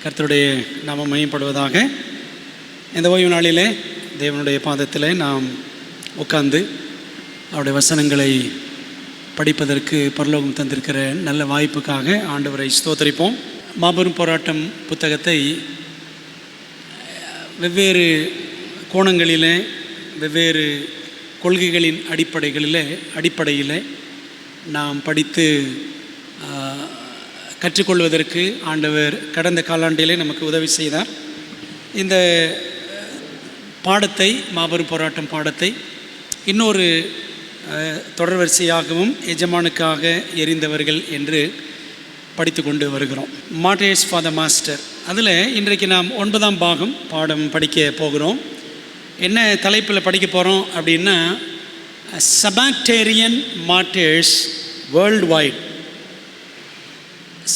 கர்த்தருடைய நாமம் மையப்படுவதாக. இந்த ஓய்வு நாளிலே தேவனுடைய பாதத்தில் நாம் உட்கார்ந்து அவருடைய வசனங்களை படிப்பதற்கு பரலோகம் தந்திருக்கிற நல்ல வாய்ப்புக்காக ஆண்டவரை ஸ்தோத்தரிப்போம். மாபெரும் போராட்டம் புத்தகத்தை வெவ்வேறு கோணங்களில் வெவ்வேறு கொள்கைகளின் அடிப்படையில் நாம் படித்து கற்றுக்கொள்வதற்கு ஆண்டவர் கடந்த காலாண்டிலே நமக்கு உதவி செய்தார். இந்த பாடத்தை, மாபெரும் போராட்டம் பாடத்தை இன்னொரு தொடர் வரிசையாகவும் எஜமானுக்காக எரிந்தவர்கள் என்று படித்து கொண்டு வருகிறோம். மார்டைர்ஸ் ஃபார் த மாஸ்டர். அதில் இன்றைக்கு நாம் 9ஆம் பாகம் பாடம் படிக்க போகிறோம். என்ன தலைப்பில் படிக்க போகிறோம் அப்படின்னா, sabbatarian martyrs worldwide.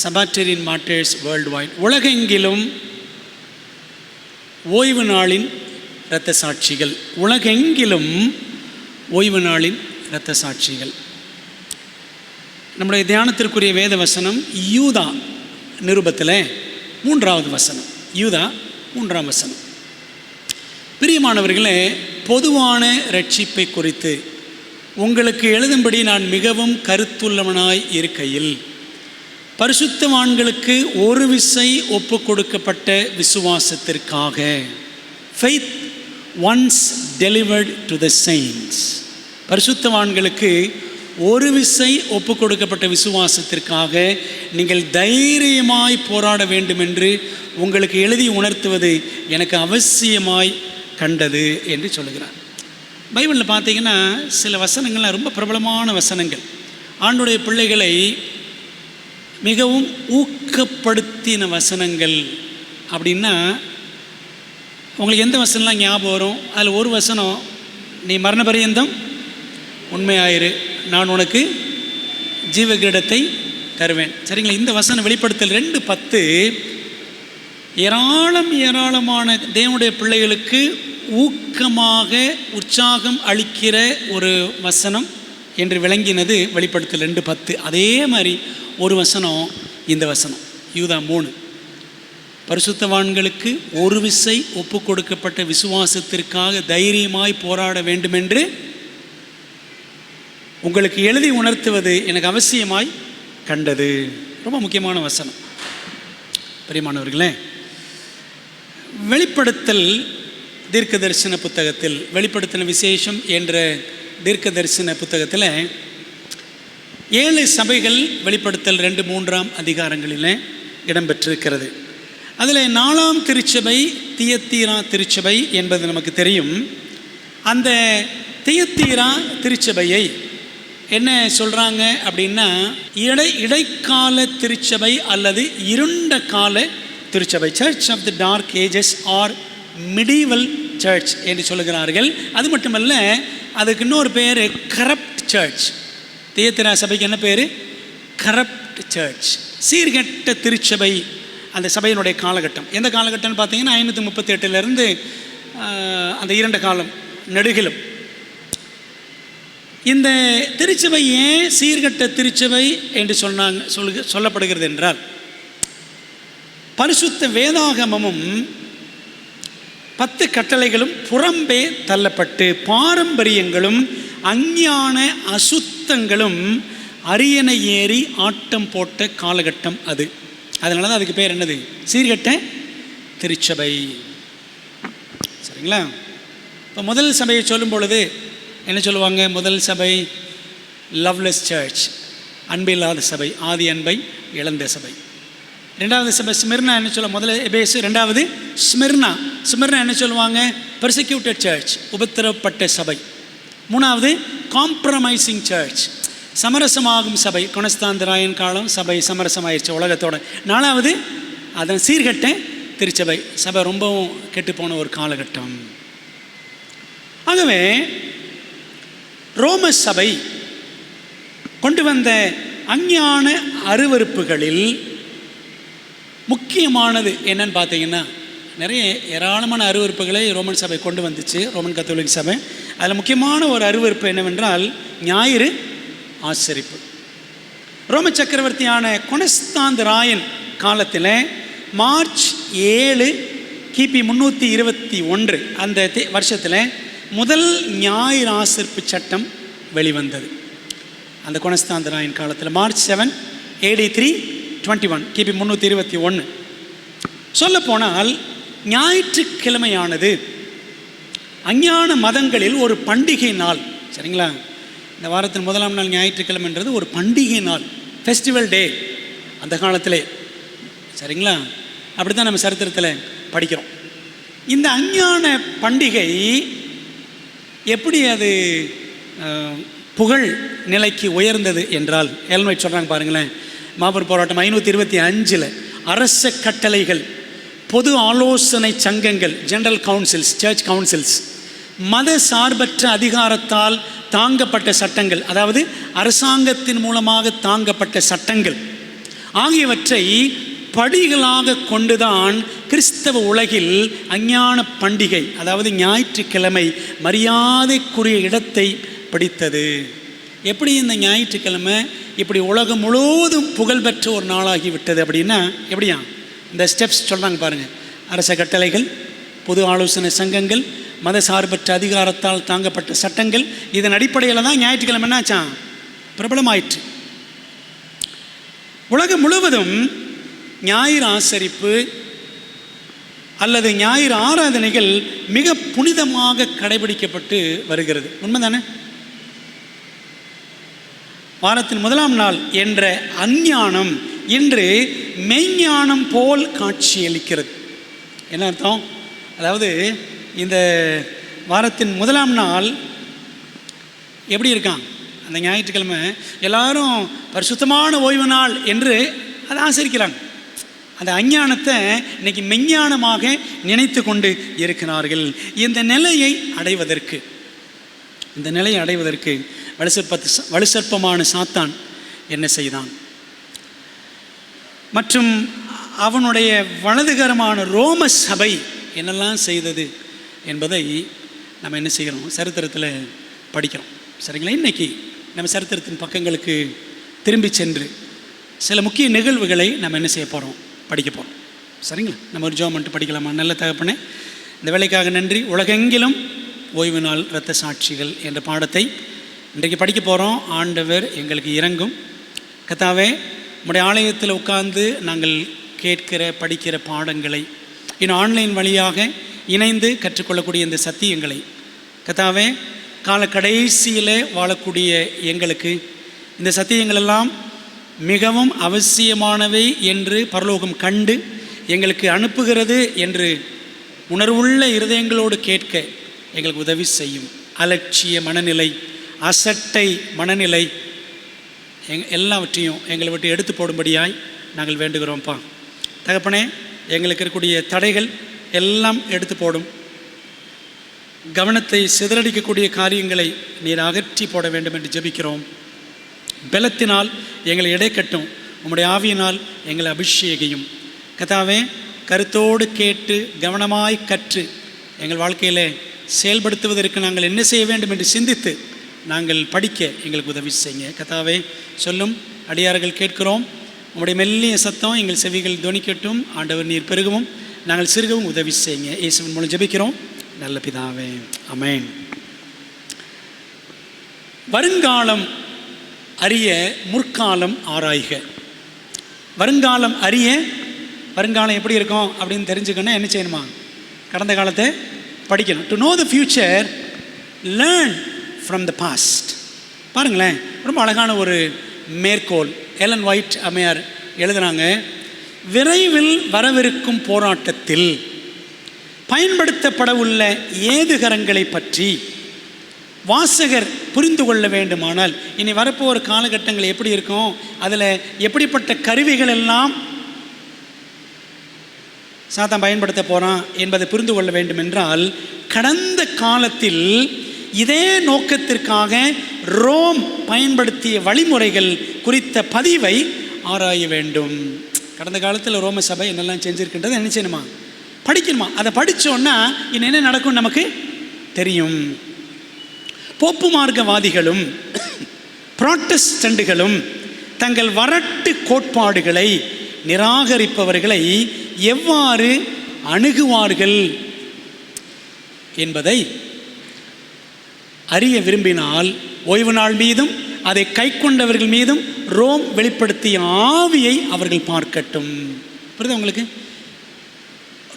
Sabbatarian martyrs worldwide. உலகெங்கிலும் ஓய்வு நாளின் இரத்த சாட்சிகள். உலகெங்கிலும் ஓய்வு நாளின் இரத்த சாட்சிகள். நம்முடைய தியானத்திற்குரிய வேத வசனம் யூதா நிருபத்தில் 3வது வசனம். யூதா 3ஆம் வசனம். பிரியமானவர்களே, பொதுவான இரட்சிப்பை குறித்து உங்களுக்கு எழுதும்படி நான் மிகவும் கருத்துள்ளவனாய் இருக்கையில், பரிசுத்தவான்களுக்கு ஒரு விசை ஒப்பு கொடுக்கப்பட்ட விசுவாசத்திற்காக, faith once delivered to the saints, பரிசுத்தவான்களுக்கு ஒரு விசை ஒப்பு கொடுக்கப்பட்ட விசுவாசத்திற்காக நீங்கள் தைரியமாய் போராட வேண்டும் என்று உங்களுக்கு எழுதி உணர்த்துவது எனக்கு அவசியமாய் கண்டது என்று சொல்லுகிறார். பைபிளில் பார்த்தீங்கன்னா சில வசனங்கள்லாம் ரொம்ப பிரபலமான வசனங்கள். ஆண்டவருடைய பிள்ளைகளை மிகவும் ஊக்கப்படுத்தின வசனங்கள் அப்படின்னா உங்களுக்கு எந்த வசனம்லாம் ஞாபகம் வரும்? அதில் ஒரு வசனம், நீ மரண பரியந்தம் உண்மையாயிரு, நான் உனக்கு ஜீவ கிரீடத்தை தருவேன். சரிங்களா? இந்த வசனம் வெளிப்படுத்தல் 2:10 ஏராளமான தேவனுடைய பிள்ளைகளுக்கு ஊக்கமாக உற்சாகம் அளிக்கிற ஒரு வசனம் என்று விளங்கினது வெளிப்படுத்தல் 2:10. அதே மாதிரி ஒரு வசனம் இந்த வசனம் யூதா 3. பரிசுத்தவான்களுக்கு ஒரு விசை ஒப்பு கொடுக்கப்பட்ட விசுவாசத்திற்காக தைரியமாய் போராட வேண்டுமென்று உங்களுக்கு எழுதி உணர்த்துவது எனக்கு அவசியமாய் கண்டது. ரொம்ப முக்கியமான வசனம். பிரியமானவர்களே, வெளிப்படுத்தல் தீர்க்க தரிசன புத்தகத்தில், வெளிப்படுத்தின விசேஷம் என்ற தீர்க்க தரிசன புத்தகத்தில் 7 சபைகள் வெளிப்படுத்தல் 2-3 அதிகாரங்களில் இடம்பெற்றிருக்கிறது. அதில் 4ஆம் திருச்சபை தியத்தீரா திருச்சபை என்பது நமக்கு தெரியும். அந்த தியத்தீரா திருச்சபையை என்ன சொல்கிறாங்க அப்படின்னா, இடைக்கால திருச்சபை அல்லது இருண்ட கால திருச்சபை, church of the dark ages or medieval church என்று சொல்லுகிறார்கள். அது மட்டுமல்ல, அதுக்கு இன்னொரு பேர் கரப்ட் சர்ச். தியத்தீரா சபைக்கு என்ன பேர்? கரப்ட் சர்ச், சீர்கெட்ட திருச்சபை. அந்த சபையினுடைய காலகட்டம் எந்த காலகட்டம்னு பார்த்தீங்கன்னா 538 அந்த 2 காலம் நெடுகிலும். இந்த திருச்சபை ஏன் சீர்கெட்ட திருச்சபை என்று சொல்லப்படுகிறது என்றால், பரிசுத்த வேதாகமமும் 10 கட்டளைகளும் புறம்பே தள்ளப்பட்டு பாரம்பரியங்களும் அஞ்ஞான அசுத்தங்களும் அரியணை ஏறி ஆட்டம் போட்ட காலகட்டம் அது. அதனால தான் அதுக்கு பேர் என்னது? சீர்கெட்ட திருச்சபை. சரிங்களா? இப்போ முதல் சபையை சொல்லும் பொழுது என்ன சொல்லுவாங்க? முதல் சபை லவ்லெஸ் சர்ச், அன்பில்லாத சபை, ஆதி அன்பை இழந்த சபை. 2வது சபை ஸ்மிர்னா என்ன சொல்ல? முதல்ல எபேசு, 2வது ஸ்மிர்னா. ஸ்மிர்னா என்ன சொல்லுவாங்க? பெர்சிக்யூட்டட் சர்ச், உபத்திரப்பட்ட சபை. 3வது காம்ப்ரமைசிங் சர்ச், சமரசமாகும் சபை. கொனஸ்தாந்தராயன் காலம் சபை சமரசமாயிருச்சு உலகத்தோட. 4வது அதன் சீர்கெட்ட திருச்சபை, சபை ரொம்பவும் கெட்டுப்போன ஒரு காலகட்டம். ஆகவே ரோம சபை கொண்டு வந்த அஞ்ஞான அருவருப்புகளில் முக்கியமானது என்னன்னு பார்த்தீங்கன்னா, நிறைய ஏராளமான அருவருப்புகளை ரோமன் சபை கொண்டு வந்துச்சு, ரோமன் கத்தோலிக் சபை. அதில் முக்கியமான ஒரு அருவருப்பு என்னவென்றால் ஞாயிறு ஆசரிப்பு. ரோம சக்கரவர்த்தியான கொனஸ்தாந்தராயன் காலத்தில் மார்ச் 7 கிபி 321 அந்த வருஷத்தில் முதல் ஞாயிறு ஆசரிப்பு சட்டம் வெளிவந்தது. அந்த கொனஸ்தாந்தராயன் காலத்தில் மார்ச் 7 AD 321 கிபி 321. சொல்லப்போனால் ஞாயிற்றுக்கிழமையானது அஞ்ஞான மதங்களில் ஒரு பண்டிகை நாள். சரிங்களா? இந்த வாரத்தின் முதலாம் நாள் ஞாயிற்றுக்கிழமைன்றது ஒரு பண்டிகை நாள், ஃபெஸ்டிவல் டே அந்த காலத்திலே. சரிங்களா? அப்படி தான் நம்ம சரித்திரத்தில் படிக்கிறோம். இந்த அஞ்ஞான பண்டிகை எப்படி அது புகழ் நிலைக்கு உயர்ந்தது என்றால், எலன் ஒயிட் சொல்கிறாங்க பாருங்களேன். மாபெரும் போராட்டம் 525 அரச கட்டளைகள், பொது ஆலோசனை சங்கங்கள், ஜெனரல் கவுன்சில்ஸ், சர்ச் கவுன்சில்ஸ், மத சார்பற்ற அதிகாரத்தால் தாங்கப்பட்ட சட்டங்கள், அதாவது அரசாங்கத்தின் மூலமாக தாங்கப்பட்ட சட்டங்கள் ஆகியவற்றை படிகளாக கொண்டுதான் கிறிஸ்தவ உலகில் அஞ்ஞான பண்டிகை, அதாவது ஞாயிற்றுக்கிழமை மரியாதைக்குரிய இடத்தை பிடித்தது. எப்படி இந்த ஞாயிற்றுக்கிழமை இப்படி உலகம் முழுவதும் புகழ்பெற்ற ஒரு நாளாகிவிட்டது அப்படின்னா எப்படியா? இந்த ஸ்டெப்ஸ் சொல்கிறாங்க பாருங்கள். அரச கட்டளைகள், பொது ஆலோசனை சங்கங்கள், மத சார்பற்ற அதிகாரத்தால் தாங்கப்பட்ட சட்டங்கள், இதன் அடிப்படையில் தான் ஞாயிற்றுக்கிழமை என்னாச்சான் பிரபலமாயிற்று. உலகம் முழுவதும் ஞாயிறு ஆசரிப்பு அல்லது ஞாயிறு ஆராதனைகள் மிக புனிதமாக கடைபிடிக்கப்பட்டு வருகிறது. உண்மைதானே? வாரத்தின் முதலாம் நாள் என்ற அஞ்ஞானம் இன்று மெய்ஞானம் போல் காட்சியளிக்கிறது. என்ன அர்த்தம்? அதாவது இந்த வாரத்தின் முதலாம் நாள் எப்படி இருக்கான்? அந்த ஞாயிற்றுக்கிழமை எல்லாரும் பரிசுத்தமான ஓய்வு நாள் என்று அதை ஆசரிக்கிறாங்க. அந்த அஞ்ஞானத்தை இன்னைக்கு மெஞ்ஞானமாக நினைத்து கொண்டு இருக்கிறார்கள். இந்த நிலையை அடைவதற்கு வலுசற்பமான சாத்தான் என்ன செய்தான்? மற்றும் அவனுடைய வலதுகரமான ரோம சபை என்னெல்லாம் செய்தது என்பதை நம்ம என்ன செய்கிறோம்? சரித்திரத்தில் படிக்கிறோம். சரிங்களா? இன்றைக்கி நம்ம சரித்திரத்தின் பக்கங்களுக்கு திரும்பி சென்று சில முக்கிய நிகழ்வுகளை நம்ம என்ன செய்ய போகிறோம்? படிக்க போகிறோம். சரிங்களா? நம்ம ஒரு ஜெபம் பண்ணிட்டு படிக்கலாமா? நல்ல தகப்பனே, இந்த வேலைக்காக நன்றி. உலகெங்கிலும் ஓய்வு நாள் இரத்த சாட்சிகள் என்ற பாடத்தை இன்றைக்கு படிக்க போகிறோம். ஆண்டவர் எங்களுக்கு இறங்கும். கர்த்தாவே, நம்முடைய ஆலயத்தில் உட்கார்ந்து நாங்கள் கேட்கிற படிக்கிற பாடங்களை இன்னும் ஆன்லைன் வழியாக இணைந்து கற்றுக்கொள்ளக்கூடிய இந்த சத்தியங்களை கர்த்தாவே, கால கடைசியில் வாழக்கூடிய எங்களுக்கு இந்த சத்தியங்களெல்லாம் மிகவும் அவசியமானவை என்று பரலோகம் கண்டு எங்களுக்கு அனுப்புகிறது என்று உணர்வுள்ள இருதயங்களோடு கேட்க எங்களுக்கு உதவி செய்யும். அலட்சிய மனநிலை, அசட்டை மனநிலை எல்லாவற்றையும் எங்களை விட்டு எடுத்து போடும்படியாய் நாங்கள் வேண்டுகிறோம்ப்பா. தகப்பனே, எங்களுக்கு இருக்கக்கூடிய தடைகள் எல்லாம் எடுத்து போடும். கவனத்தை சிதறடிக்கக்கூடிய காரியங்களை நீர் அகற்றி போட வேண்டும் என்று ஜெபிக்கிறோம். பலத்தினால் எங்களை இடைக்கட்டும், உம்முடைய ஆவியினால் எங்களை அபிஷேகியும். கர்த்தாவே, கருத்தோடு கேட்டு கவனமாய் கற்று எங்கள் வாழ்க்கையில் செயல்படுத்துவதற்கு நாங்கள் என்ன செய்ய வேண்டும் என்று சிந்தித்து நாங்கள் படிக்க எங்களுக்கு உதவி செய்யுங்க. கர்த்தாவே, சொல்லும் அடியார்கள் கேட்கிறோம். உம்முடைய மெல்லிய சத்தம் எங்கள் செவிகள் துணிக்கட்டும். ஆண்டவர் நீர் பெருகவும் நாங்கள் சிறுகவும் உதவி செய்யுங்க. இயேசுவின் மூலம் ஜெபிக்கிறோம் நல்ல பிதாவே, ஆமென். வருங்காலம் அறிய முற்காலம் ஆராய்க. வருங்காலம் அறிய, வருங்காலம் எப்படி இருக்கும் அப்படின்னு தெரிஞ்சுக்கணும். என்ன செய்யணுமா? கடந்த காலத்தை படிக்கணும். To know the future, learn from the past. பாருங்களேன், ரொம்ப அழகான ஒரு மேற்கோள் எலன் ஒயிட் அம்மையார் எழுதுனாங்க. விரைவில் வரவிருக்கும் போராட்டத்தில் பயன்படுத்தப்பட உள்ள ஏதுகரங்களை பற்றி வாசகர் புரிந்து கொள்ள வேண்டுமானால், இனி வரப்போகிற காலகட்டங்கள் எப்படி இருக்கும், அதில் எப்படிப்பட்ட கருவிகள் எல்லாம் சாத்தான் பயன்படுத்த போகிறான் என்பதை புரிந்து கொள்ள வேண்டும் என்றால், கடந்த காலத்தில் இதே நோக்கத்திற்காக ரோம் பயன்படுத்திய வழிமுறைகள் குறித்த பதிவை ஆராய வேண்டும். கடந்த காலத்தில் ரோம சபை என்னெல்லாம் செஞ்சுருக்கின்றது என்ன செய்யணுமா? படிக்கணுமா? அதை படித்தோன்னா இன்னும் என்ன நடக்கும் நமக்கு தெரியும். போப்பு மார்க்கவாதிகளும் புராட்டஸ்டண்டுகளும் தங்கள் வரட்டு கோட்பாடுகளை நிராகரிப்பவர்களை எவ்வாறு அணுகுவார்கள் என்பதை அறிய விரும்பினால் ஓய்வு நாள் மீதும் அதை கை கொண்டவர்கள் மீதும் ரோம் வெளிப்படுத்திய ஆவியை அவர்கள் பார்க்கட்டும். புரியுது உங்களுக்கு?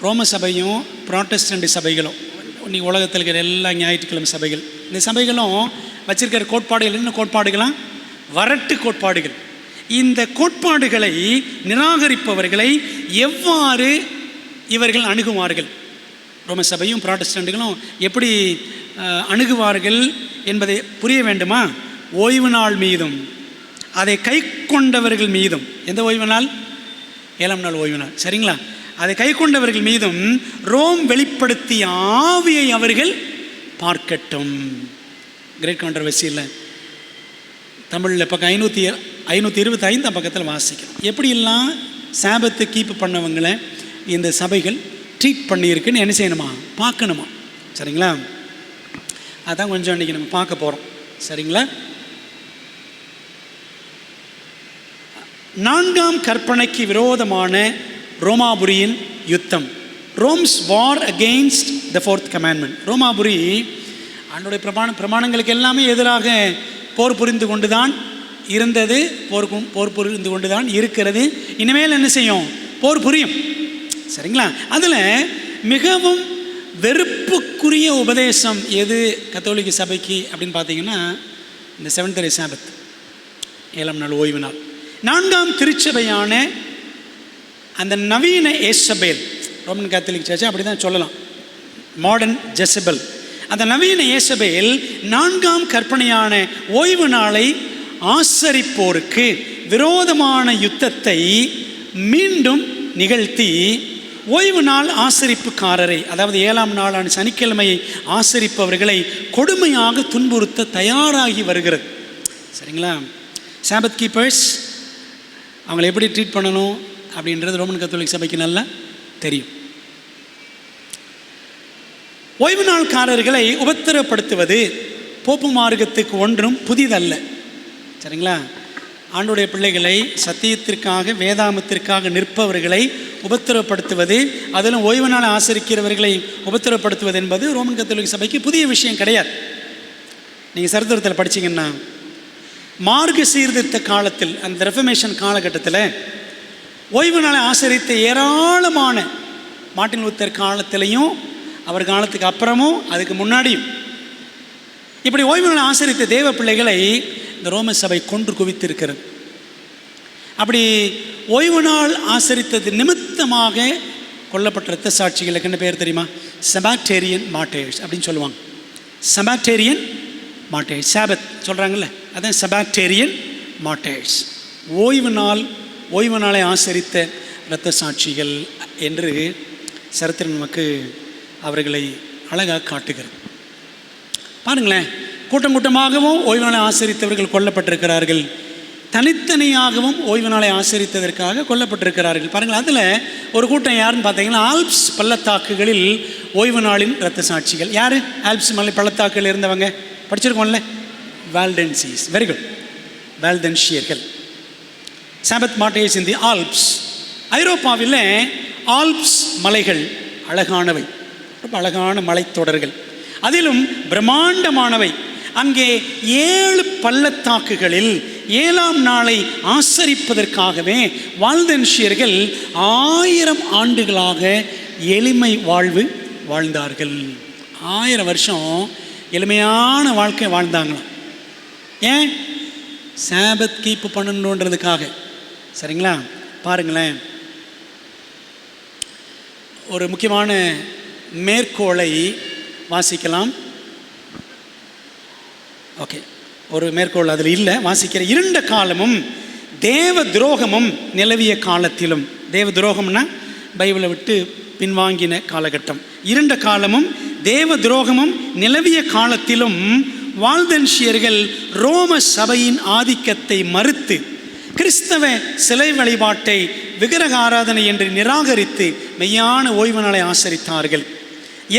ரோம சபையும் புராட்டஸ்டன்ட் சபைகளும் இன்னைக்கு உலகத்தில் இருக்கிற எல்லா ஞாயிற்றுக்கிழமை சபைகள், இந்த சபைகளும் வச்சிருக்கிற கோட்பாடுகள் என்ன கோட்பாடுகளாம்? வரட்டு கோட்பாடுகள். இந்த கோட்பாடுகளை நிராகரிப்பவர்களை எவ்வாறு இவர்கள் அணுகுவார்கள், ரோம சபையும் புராட்டஸ்டன்ட்டுகளும் எப்படி அணுகுவார்கள் என்பதை புரிய வேண்டுமா? ஓய்வு நாள் மீதும் அதை கை கொண்டவர்கள் மீதும். எந்த ஓய்வு நாள்? 7ஆம் நாள் ஓய்வு நாள், சரிங்களா? அதை கை கொண்டவர்கள் மீதும் ரோம் வெளிப்படுத்திய ஆவியை அவர்கள் பார்க்கட்டும். கிரேட் கான்ட்ரவர்சி இல்லை? தமிழில் பக்கம் 525 பக்கத்தில் வாசிக்கிறோம். எப்படியெல்லாம் சாபத்தை கீப் பண்ணவங்களை இந்த சபைகள் ட்ரீட் பண்ணியிருக்குன்னு என்ன செய்யணுமா? பார்க்கணுமா, சரிங்களா? அதான் கொஞ்சம் இன்றைக்கி நம்ம பார்க்க போகிறோம், சரிங்களா? 4ஆம் கற்பனைக்கு விரோதமான ரோமாபுரியின் யுத்தம், ROMs war against the 4th commandment. ரோமாபுரி ஆண்டோடைய பிரமாணங்களுக்கு எல்லாமே எதிராக போர் புரிந்து கொண்டு தான் இருந்தது, போர் புரிந்து கொண்டு தான் இருக்கிறது, இனிமேல் என்ன செய்யும்? போர் புரியும், சரிங்களா? அதில் மிகவும் வெறுப்புக்குரிய உபதேசம் எது கத்தோலிக்க சபைக்கு அப்படின்னு பார்த்தீங்கன்னா, இந்த 7th day Sabbath, 7ஆம் நாள் ஓய்வு நாள். 4ஆம் திருச்சபையான அந்த நவீன ஏசபேல், ரோமன் கேத்தலிக் சர்ச் அப்படி தான் சொல்லலாம், மாடர்ன் ஜெசபெல், அந்த நவீன ஏசபேல் 4ஆம் கற்பனையான ஓய்வு நாளை ஆசரிப்போருக்கு விரோதமான யுத்தத்தை மீண்டும் நிகழ்த்தி ஓய்வு நாள் ஆசரிப்புக்காரரை, அதாவது 7ஆம் நாளான சனிக்கிழமையை ஆசரிப்பவர்களை கொடுமையாக துன்புறுத்த தயாராகி வருகிறது, சரிங்களா? சாபத் கீப்பர்ஸ் அவங்களை எப்படி ட்ரீட் பண்ணணும் அப்படின்றது ரோமன் கத்தோலிக் சபைக்கு நல்லா தெரியும். ஓய்வு நாள்காரர்களை உபத்திரப்படுத்துவது போப்பு மார்க்கத்துக்கு ஒன்றும் புதிதல்ல, சரிங்களா? ஆண்டுடைய பிள்ளைகளை, சத்தியத்திற்காக வேதாமத்திற்காக நிற்பவர்களை உபத்திரப்படுத்துவது, அதிலும் ஓய்வு நாள் ஆசரிக்கிறவர்களை உபத்திரப்படுத்துவது என்பது ரோமன் கத்தோலிக் சபைக்கு புதிய விஷயம் கிடையாது. நீங்கள் சரித்திரத்தில் படிச்சிங்கன்னா, மார்க்க சீர்திருத்த காலத்தில், அந்த ரெஃபர்மேஷன் காலகட்டத்தில் ஓய்வு நாளை ஆசரித்த ஏராளமான, மார்ட்டின் லூத்தர் காலத்திலையும் அவர் காலத்துக்கு அப்புறமும் அதுக்கு முன்னாடியும் இப்படி ஓய்வு நாளை ஆசரித்த தேவ பிள்ளைகளை இந்த ரோம சபை கொன்று குவித்திருக்கிறது. அப்படி ஓய்வு நாள் ஆசரித்தது நிமித்தமாக கொல்லப்பட்ட இரத்த சாட்சிகளுக்கு என்ன பேர் தெரியுமா? சபாக்டேரியன் மார்டைர்ஸ் அப்படின்னு சொல்லுவாங்க. சபாக்டேரியன் மார்டைர்ஸ், சாபத் சொல்கிறாங்கல்ல, அதான் சபாக்டேரியன் மார்டைர்ஸ். ஓய்வு நாளை ஆசரித்த இரத்த சாட்சிகள் என்று சரித்திரம் நமக்கு அவர்களை அழகாக காட்டுகிறது. பாருங்களேன், கூட்டம் கூட்டமாகவும் ஓய்வு நாளை ஆசரித்தவர்கள் கொல்லப்பட்டிருக்கிறார்கள், தனித்தனியாகவும் ஓய்வு நாளை ஆசரித்ததற்காக கொல்லப்பட்டிருக்கிறார்கள். பாருங்கள், அதில் ஒரு கூட்டம் யாருன்னு பார்த்தீங்கன்னா, ஆல்ப்ஸ் பள்ளத்தாக்குகளில் ஓய்வு நாளின் இரத்த சாட்சிகள். யார் ஆல்ப்ஸ் மலை பள்ளத்தாக்குகள் இருந்தவங்க? படிச்சிருக்கோம்ல, வால்டென்சிஸ். வெரி குட், வால்டென்ஷியர்கள். Sabbath martyrs in the Alps. ஐரோப்பாவில் ஆல்ப்ஸ் மலைகள் அழகானவை, ரொம்ப அழகான மலைத்தொடர்கள், அதிலும் பிரம்மாண்டமானவை. அங்கே 7 பள்ளத்தாக்குகளில் 7ஆம் நாளை ஆசரிப்பதற்காகவே வால்டென்ஷியர்கள் 1000 ஆண்டுகளாக எளிமை வாழ்வு வாழ்ந்தார்கள். 1000 வருஷம் எளிமையான வாழ்க்கை வாழ்ந்தாங்களாம். ஏன்? சாபத் கீப்பு பண்ணணுன்றதுக்காக, சரிங்களா? பாருங்களேன், ஒரு முக்கியமான மேற்கோளை வாசிக்கலாம். ஓகே, ஒரு மேற்கோள் அதில் இல்லை, வாசிக்கிற. இருண்ட காலமும் தேவ துரோகமும் நிலவிய காலத்திலும், தேவ துரோகம்னா பைபிளை விட்டு பின்வாங்கின காலகட்டம், இருண்ட காலமும் தேவ துரோகமும் நிலவிய காலத்திலும் வால்டென்ஷியர்கள் ரோம சபையின் ஆதிக்கத்தை மறுத்து கிறிஸ்தவ சிலை வழிபாட்டை விக்கிரக ஆராதனை என்று நிராகரித்து மெய்யான ஓய்வு நாளை ஆசரித்தார்கள்.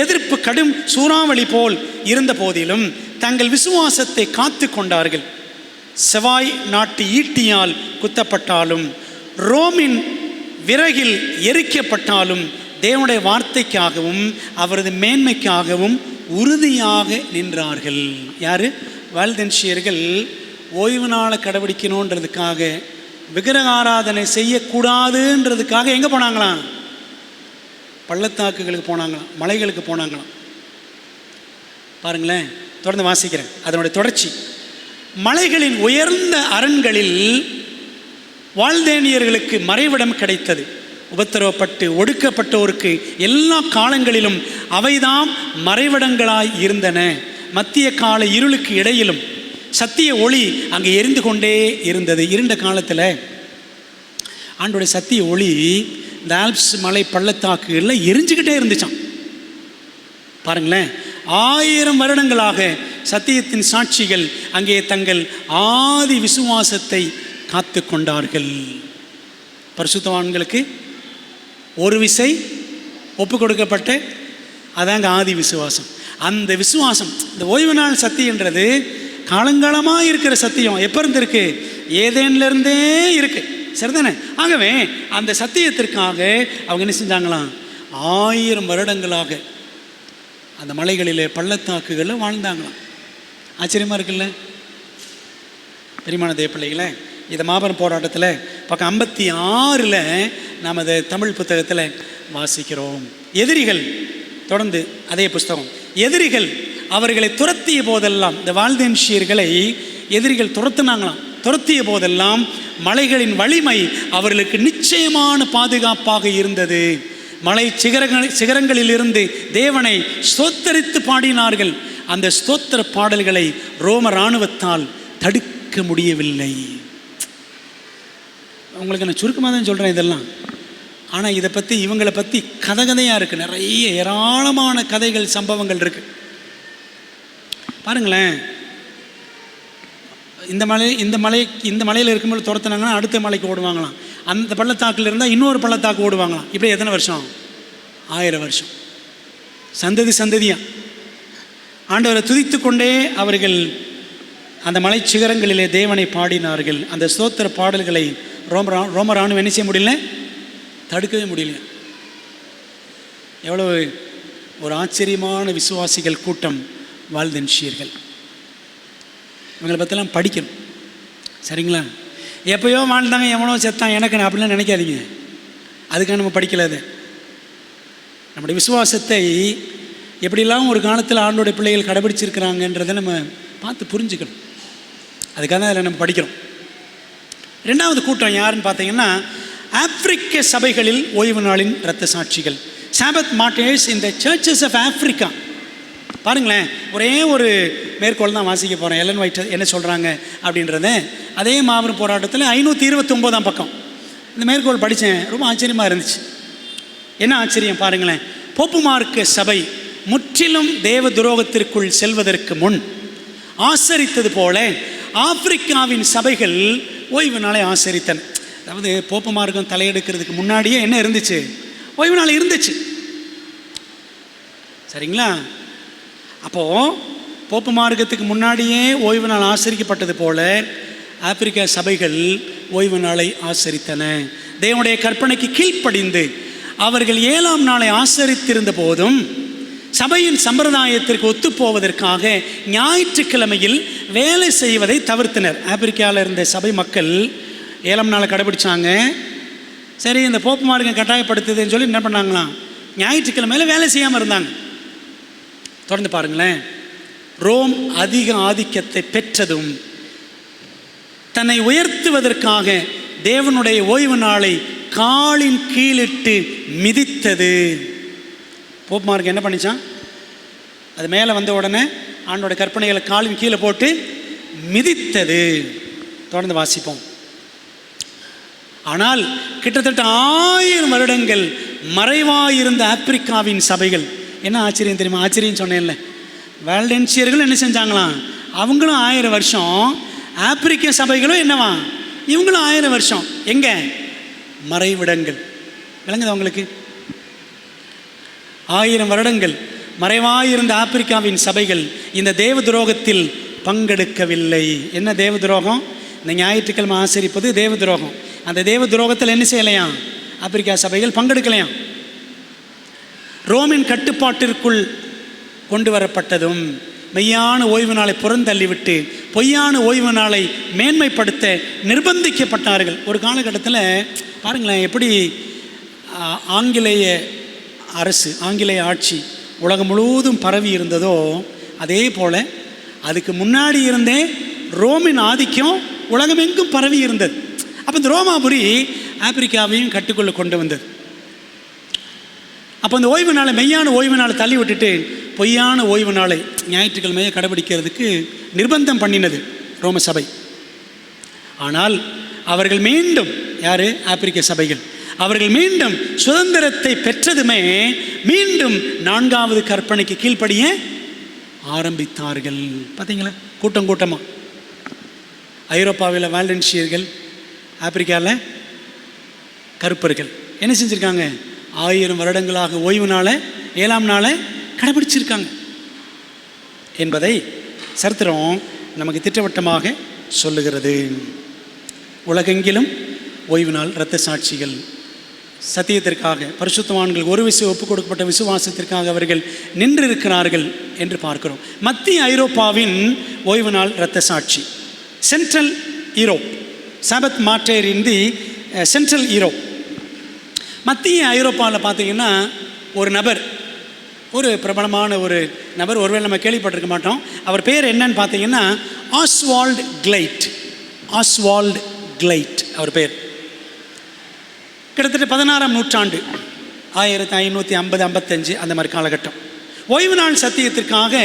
எதிர்ப்பு கடும் சூறாவளி போல் இருந்த போதிலும் தங்கள் விசுவாசத்தை காத்து கொண்டார்கள். செவ்வாய் நாட்டு ஈட்டியால் குத்தப்பட்டாலும் ரோமின் விறகில் எரிக்கப்பட்டாலும் தேவனுடைய வார்த்தைக்காகவும் அவரது மேன்மைக்காகவும் உறுதியாக நின்றார்கள். யார்? வால்தென்ஷியர்கள் ஓய்வு நாளை கடைபிடிக்கணுன்றதுக்காக, விக்கிரக ஆராதனை செய்யக்கூடாதுன்றதுக்காக எங்கே போனாங்களாம்? பள்ளத்தாக்குகளுக்கு போனாங்களாம், மலைகளுக்கு போனாங்களாம். பாருங்களேன், தொடர்ந்து வாசிக்கிறேன் அதனுடைய தொடர்ச்சி. மலைகளின் உயர்ந்த அரண்களில் வால்தேனியர்களுக்கு மறைவிடம் கிடைத்தது. உபத்திரவப்பட்டு ஒடுக்கப்பட்டோருக்கு எல்லா காலங்களிலும் அவைதாம் மறைவிடங்களாய் இருந்தன. மத்திய கால இருளுக்கு இடையிலும் சத்திய ஒளி அங்கே எரிந்து கொண்டே இருந்தது. இருண்ட காலத்தில் ஆண்டோடைய சத்திய ஒளி இந்த ஆல்ப்ஸ் மலை பள்ளத்தாக்குகளில் எரிஞ்சுக்கிட்டே இருந்துச்சான். பாருங்களேன், 1000 வருடங்களாக சத்தியத்தின் சாட்சிகள் அங்கே தங்கள் ஆதி விசுவாசத்தை காத்து கொண்டார்கள். பரிசுத்தவான்களுக்கு ஒரு விசை ஒப்பு கொடுக்கப்பட்ட அதாங்க ஆதி விசுவாசம். அந்த விசுவாசம், இந்த ஓய்வு நாள் சத்தியன்றது காலங்காலமாக இருக்கிற சத்தியம். எப்போ இருந்து இருக்கு? ஏதேன்லேருந்தே இருக்கு, சரிதானே? ஆகவே அந்த சத்தியத்திற்காக அவங்க என்ன செஞ்சாங்களாம்? 1000 வருடங்களாக அந்த மலைகளிலே பள்ளத்தாக்குகளில் வாழ்ந்தாங்களாம். ஆச்சரியமாக இருக்குல்ல பெரியமான தேவ பிள்ளைகளே? இந்த மாபெரும் போராட்டத்தில் பக்கம் 56 நாம் அதை தமிழ் புத்தகத்தில் வாசிக்கிறோம். எதிரிகள், தொடர்ந்து அதே புஸ்தகம், எதிரிகள் அவர்களை துரத்திய போதெல்லாம், இந்த வால்தென்ஷியர்களை எதிரிகள் துரத்துனாங்களாம். துரத்திய போதெல்லாம் மலைகளின் வலிமை அவர்களுக்கு நிச்சயமான பாதுகாப்பாக இருந்தது. மலை சிகரங்களிலிருந்து தேவனை ஸ்தோத்தரித்து பாடினார்கள். அந்த ஸ்தோத்திர பாடல்களை ரோம இராணுவத்தால் தடுக்க முடியவில்லை. உங்களுக்கு நான் சுருக்கமாக தான் சொல்கிறேன் இதெல்லாம். ஆனால் இதை பற்றி, இவங்களை பற்றி கதையாக இருக்குது. நிறைய ஏராளமான கதைகள், சம்பவங்கள் இருக்குது. பாருங்களேன், இந்த மலையில் இருக்கும்போது துரத்துனாங்கன்னா அடுத்த மலைக்கு ஓடுவாங்களாம். அந்த பள்ளத்தாக்கில் இருந்தால் இன்னொரு பள்ளத்தாக்கு ஓடுவாங்களாம். இப்படி எத்தனை வருஷம்? 1000 வருஷம். சந்ததி சந்ததியாக ஆண்டவரை துதித்து கொண்டே அவர்கள் அந்த மலை சிகரங்களிலே தேவனை பாடினார்கள். அந்த ஸ்தோத்திர பாடல்களை ரோம இராணுவம் என்ன செய்ய முடியல? தடுக்கவே முடியல. எவ்வளவு ஒரு ஆச்சரியமான விசுவாசிகள் கூட்டம் வால்தென்ஷியர்கள். இவங்களை பற்றிலாம் படிக்கணும், சரிங்களா? எப்போயோ வாழ்ந்தாங்க, எவனோ செத்தான் எனக்கு அப்படிலாம் நினைக்காதீங்க. அதுக்காக நம்ம படிக்கல. அது நம்முடைய விசுவாசத்தை எப்படிலாம் ஒரு காலத்தில் ஆண்டோடைய பிள்ளைகள் கடைபிடிச்சிருக்கிறாங்கன்றதை நம்ம பார்த்து புரிஞ்சுக்கணும். அதுக்காக தான் அதில் நம்ம படிக்கிறோம். 2வது கூட்டம் யாருன்னு பார்த்தீங்கன்னா, ஆப்பிரிக்க சபைகளில் ஓய்வு நாளின் இரத்த சாட்சிகள், sabbath martyrs in the churches of Africa. பாருங்களேன், ஒரே ஒரு மேற்கோள் தான் வாசிக்க போகிறேன். எலன் ஒயிட் என்ன சொல்கிறாங்க அப்படின்றத. அதே மாபெரும் போராட்டத்தில் 529ஆம் பக்கம் இந்த மேற்கோள் படித்தேன். ரொம்ப ஆச்சரியமாக இருந்துச்சு. என்ன ஆச்சரியம் பாருங்களேன். போப்பு மார்க்க சபை முற்றிலும் தேவ துரோகத்திற்குள் செல்வதற்கு முன் ஆசரித்தது போல ஆப்பிரிக்காவின் சபைகள் ஓய்வு நாளை ஆசரித்தன. அதாவது போப்பு மார்க்கம் தலையெடுக்கிறதுக்கு முன்னாடியே என்ன இருந்துச்சு? ஓய்வு நாள் இருந்துச்சு, சரிங்களா? அப்போது போப்பு மார்க்கத்துக்கு முன்னாடியே ஓய்வு நாள் ஆசரிக்கப்பட்டது போல ஆப்பிரிக்கா சபைகள் ஓய்வு நாளை ஆசரித்தன. தேவனுடைய கற்பனைக்கு கீழ்ப்படிந்து அவர்கள் 7ஆம் நாளை ஆசரித்திருந்த போதும் சபையின் சம்பிரதாயத்திற்கு ஒத்துப்போவதற்காக ஞாயிற்றுக்கிழமையில் வேலை செய்வதை தவிர்த்தனர். ஆப்பிரிக்காவில் இருந்த சபை மக்கள் 7ஆம் நாளை கடைபிடிச்சாங்க. சரி, இந்த போப்பு மார்க்கம் கட்டாயப்படுத்துதுன்னு சொல்லி என்ன பண்ணாங்களாம்? ஞாயிற்றுக்கிழமையில் வேலை செய்யாமல் இருந்தாங்க. தொடர்ந்து பாருங்களேன். ரோம் அதிக ஆதிக்கத்தை பெற்றதும் தன்னை உயர்த்துவதற்காக தேவனுடைய ஓய்வு நாளை காலின் கீழிட்டு மிதித்தது. போப்பு மார்க்கம் என்ன பண்ணிச்சான்? அது மேலே வந்த உடனே ஆண்டோட கற்பனைகளை காலின் கீழே போட்டு மிதித்தது. தொடர்ந்து வாசிப்போம். ஆனால் கிட்டத்தட்ட 1000 வருடங்கள் மறைவாயிருந்த ஆப்பிரிக்காவின் சபைகள், என்ன ஆச்சரியம் தெரியுமா? ஆச்சரியம் சொன்னேன்ல, வால்டென்ஷியர்கள் என்ன செஞ்சாங்களாம்? அவங்களும் 1000 வருஷம். ஆப்பிரிக்க சபைகளும் என்னவா? இவங்களும் 1000 வருஷம். எங்க? மறைவிடங்கள். விளங்குது அவங்களுக்கு? 1000 வருடங்கள் மறைவாயிருந்த ஆப்பிரிக்காவின் சபைகள் இந்த தேவ துரோகத்தில் பங்கெடுக்கவில்லை. என்ன தேவ துரோகம்? இந்த ஞாயிற்றுக்கிழமை ஆசரிப்பது தேவ துரோகம். அந்த தேவ துரோகத்தில் என்ன செய்யலையாம்? ஆப்பிரிக்கா சபைகள் பங்கெடுக்கலையாம். ரோமின் கட்டுப்பாட்டிற்குள் கொண்டு வரப்பட்டதும் மெய்யான ஓய்வு நாளை புறந்தள்ளிவிட்டு பொய்யான ஓய்வு நாளை மேன்மைப்படுத்த நிர்பந்திக்கப்பட்டார்கள். ஒரு காலகட்டத்தில் பாருங்களேன், எப்படி ஆங்கிலேய அரசு, ஆங்கிலேய ஆட்சி உலகம் முழுவதும் பரவி இருந்ததோ, அதே போல் அதுக்கு முன்னாடி இருந்தே ரோமின் ஆதிக்கம் உலகமெங்கும் பரவி இருந்தது. அப்போ இந்த ரோமாபுரி ஆப்பிரிக்காவையும் கட்டுக்குள்ளே கொண்டு வந்தது. அப்போ இந்த ஓய்வு நாளை, மெய்யான ஓய்வு நாளை தள்ளி விட்டுட்டு பொய்யான ஓய்வு நாளை ஞாயிற்றுக்கிழமையை கடைபிடிக்கிறதுக்கு நிர்பந்தம் பண்ணினது ரோம சபை. ஆனால் அவர்கள் மீண்டும், யார்? ஆப்பிரிக்க சபைகள், அவர்கள் மீண்டும் சுதந்திரத்தை பெற்றதுமே மீண்டும் 4வது கற்பனைக்கு கீழ்ப்படிய ஆரம்பித்தார்கள். பார்த்தீங்களா, கூட்டம் கூட்டமாக. ஐரோப்பாவில் வாலன்சியர்கள், ஆப்பிரிக்காவில் கருப்பர்கள் என்ன செஞ்சுருக்காங்க? 1000 வருடங்களாக ஓய்வு நாளை, 7ஆம் நாளை கடைபிடிச்சிருக்காங்க என்பதை சரித்திரம் நமக்கு திட்டவட்டமாக சொல்லுகிறது. உலகெங்கிலும் ஓய்வு நாள் இரத்த சாட்சிகள் சத்தியத்திற்காக, பரிசுத்தவான்கள் ஒரு ஒப்புக் கொடுக்கப்பட்ட விசுவாசத்திற்காக அவர்கள் நின்றிருக்கிறார்கள் என்று பார்க்கிறோம். மத்திய ஐரோப்பாவின் ஓய்வு நாள் இரத்த சாட்சி. Central Europe, Sabbath martyr in the central Europe. மத்திய ஐரோப்பாவில் பார்த்தீங்கன்னா ஒரு நபர், ஒரு பிரபலமான ஒரு நபர், ஒருவேளை நம்ம கேள்விப்பட்டிருக்க மாட்டோம். அவர் பேர் என்னன்னு பார்த்தீங்கன்னா ஆஸ்வால்ட் கிளைட். ஆஸ்வால்ட் கிளைட் அவர் பேர். கிட்டத்தட்ட 16ஆம் நூற்றாண்டு, 1550-55 அந்த மாதிரி காலகட்டம். ஓய்வு நாள் சத்தியத்திற்காக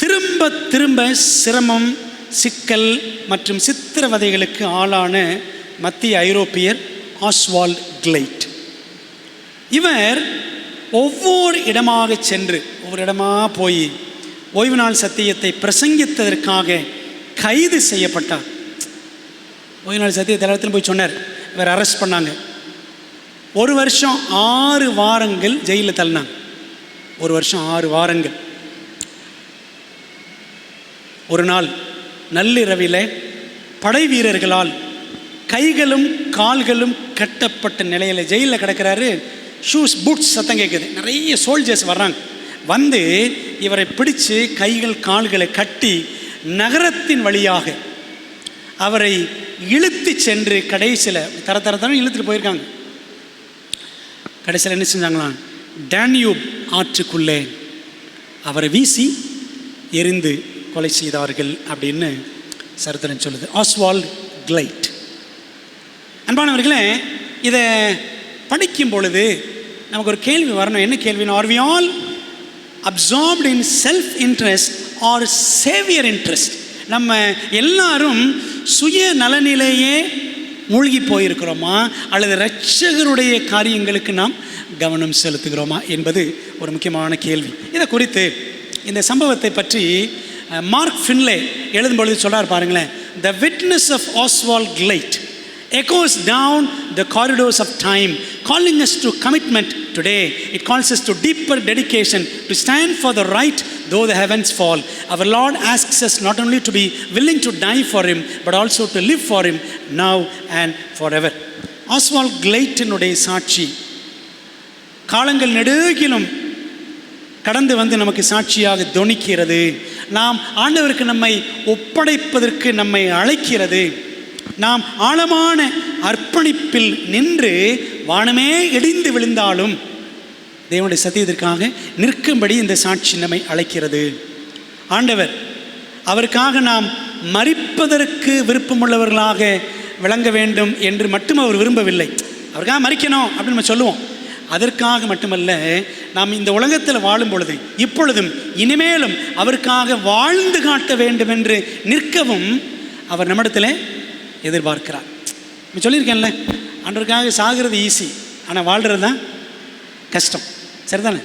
திரும்ப திரும்ப சிரமம், சிக்கல் மற்றும் சித்திரவதைகளுக்கு ஆளான மத்திய ஐரோப்பியர் ஆஸ்வால்ட் கிளைட். இவர் ஒவ்வொரு இடமாக சென்று, ஒவ்வொரு இடமாக போய் ஓய்வு நாள் சத்தியத்தை பிரசங்கித்ததற்காக கைது செய்யப்பட்டார். ஓய்வு நாள் சத்தியத்தை இடத்துல போய் சொன்னார். இவர் அரெஸ்ட் பண்ணாங்க. 1 வருஷம் 6 வாரங்கள் ஜெயிலில் தள்ளினாங்க. 1 வருஷம் 6 வாரங்கள். ஒரு நாள் நள்ளிரவில் படை வீரர்களால் கைகளும் கால்களும் கட்டப்பட்ட நிலையில் ஜெயிலில் கிடக்கிறாரு. ஷூஸ், பூட்ஸ் சத்தம் கேட்குது. நிறைய சோல்ஜர்ஸ் வர்றாங்க. வந்து இவரை பிடிச்சு கைகள் கால்களை கட்டி நகரத்தின் வழியாக அவரை இழுத்து சென்று கடைசியில் தர இழுத்துட்டு போயிருக்காங்க. கடைசியில் என்ன செஞ்சாங்களாம்? டான்யூப் ஆற்றுக்குள்ளே அவரை வீசி எரிந்து கொலை செய்தார்கள் அப்படின்னு சரித்திரம் சொல்லுது. Oswald Glait. அன்பானவர்களே, இதை படிக்கும் பொழுது நமக்கு ஒரு கேள்வி வரணும். என்ன கேள்வினா, are we all absorbed in self interest or saviour interest? நம்ம எல்லாரும் சுய நலனிலேயே மூழ்கி போயிருக்கிறோமா, அல்லது இரட்சகருடைய காரியங்களுக்கு நாம் கவனம் செலுத்துகிறோமா என்பது ஒரு முக்கியமான கேள்வி. இதை குறித்து, இந்த சம்பவத்தை பற்றி மார்க் ஃபின்லே எழுதும் பொழுது சொல்றார் பாருங்களேன். The witness of Oswald Gleit echoes down the corridors of time, calling us to commitment today. It calls us to deeper dedication, to stand for the right though the heavens fall. Our Lord asks us not only to be willing to die for Him, but also to live for Him now and forever. Oswald Gleit-னுடைய சாட்சி காலங்கள் நெடுகிலும் கடந்து வந்து நமக்கு சாட்சியாக தொனிக்கிறது. நாம் ஆண்டவருக்கு நம்மை ஒப்படைப்பதற்கு நம்மை அழைக்கிறது. நாம் ஆழமான அர்ப்பணிப்பில் நின்று வானமே இடிந்து விழுந்தாலும் தேவனுடைய சத்தியத்திற்காக நிற்கும்படி இந்த சாட்சி நம்மை அழைக்கிறது. ஆண்டவர் அவருக்காக நாம் மரிப்பதற்கு விருப்பமுள்ளவர்களாக விளங்க வேண்டும் என்று மட்டும் அவர் விரும்பவில்லை. அவருக்காக மரிக்கணும் அப்படின்னு நம்ம சொல்லுவோம். அதற்காக மட்டுமல்ல, நாம் இந்த உலகத்தில் வாழும் பொழுது, இப்பொழுதும் இனிமேலும் அவருக்காக வாழ்ந்து காட்ட வேண்டும் என்று நிற்கவும் அவர் நம்மிடத்தில் எதிர்பார்க்கிறார். நான் சொல்லியிருக்கேன்ல, ஆண்டவருக்காக சாகிறது ஈஸி, ஆனால் வாழ்கிறது தான் கஷ்டம். சரிதானே?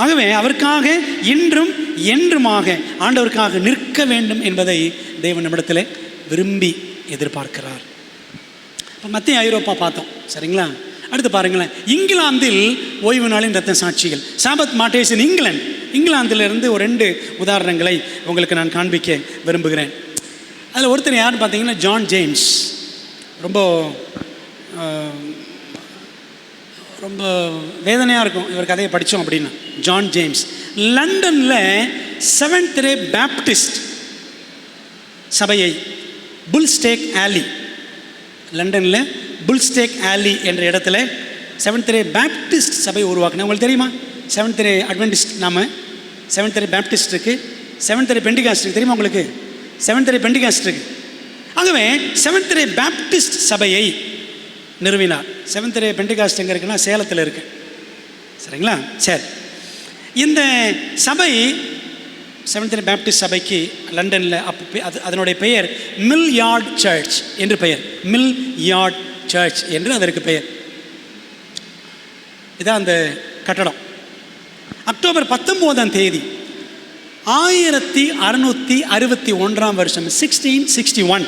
ஆகவே அவருக்காக இன்றும் என்றுமாக ஆண்டவருக்காக நிற்க வேண்டும் என்பதை தேவன் நம்மிடத்தில் விரும்பி எதிர்பார்க்கிறார். இப்போ மத்திய ஐரோப்பா பார்த்தோம், சரிங்களா? அடுத்து பாருங்களேன், இங்கிலாந்தில் ஓய்வு நாளின் இரத்த சாட்சிகள். சாபத் மார்டைர்ஸ் இன் இங்கிலாந்து. இங்கிலாந்திலிருந்து ஒரு 2 உதாரணங்களை உங்களுக்கு நான் காண்பிக்க விரும்புகிறேன். அதில் ஒருத்தர் யாருன்னு பார்த்தீங்கன்னா ஜான் ஜேம்ஸ். ரொம்ப ரொம்ப வேதனையாக இருக்கும் இவர் கதையை படித்தோம் அப்படின்னா. ஜான் ஜேம்ஸ் லண்டனில் செவன்த் டே பேப்டிஸ்ட் சபையை புல்ஸ்டேக் ஆலி, லண்டனில் புல்ஸ்டேக் ஆலி என்ற இடத்துல செவன்த் டே பேப்டிஸ்ட் சபை உருவாக்குனேன். உங்களுக்கு தெரியுமா? செவன்த் டே அட்வென்டிஸ்ட் நாம, செவன்த் டே பேப்டிஸ்ட் இருக்குது, செவன்த் டே பெண்டிகாஸ்ட் இருக்குது. தெரியுமா உங்களுக்கு? செவன்த் டே பெண்டிகாஸ்ட் இருக்குது. ஆகவே செவன்த் டே பேப்டிஸ்ட் சபையை நிறுவினார். செவன்த் டே பெண்டிகாஸ்ட் எங்கே இருக்குன்னா சேலத்தில் இருக்குது. சரிங்களா? சரி, இந்த சபை செவன்த் டே பேப்டிஸ்ட் சபைக்கு லண்டனில் அதனுடைய பெயர் மில் யார்ட் சர்ச் என்று பெயர். மில் யார்ட் சர்ச் என்று அதற்கு பெயர். இதான் அந்த கட்டடம். அக்டோபர் 19 1661 வருஷம் 1661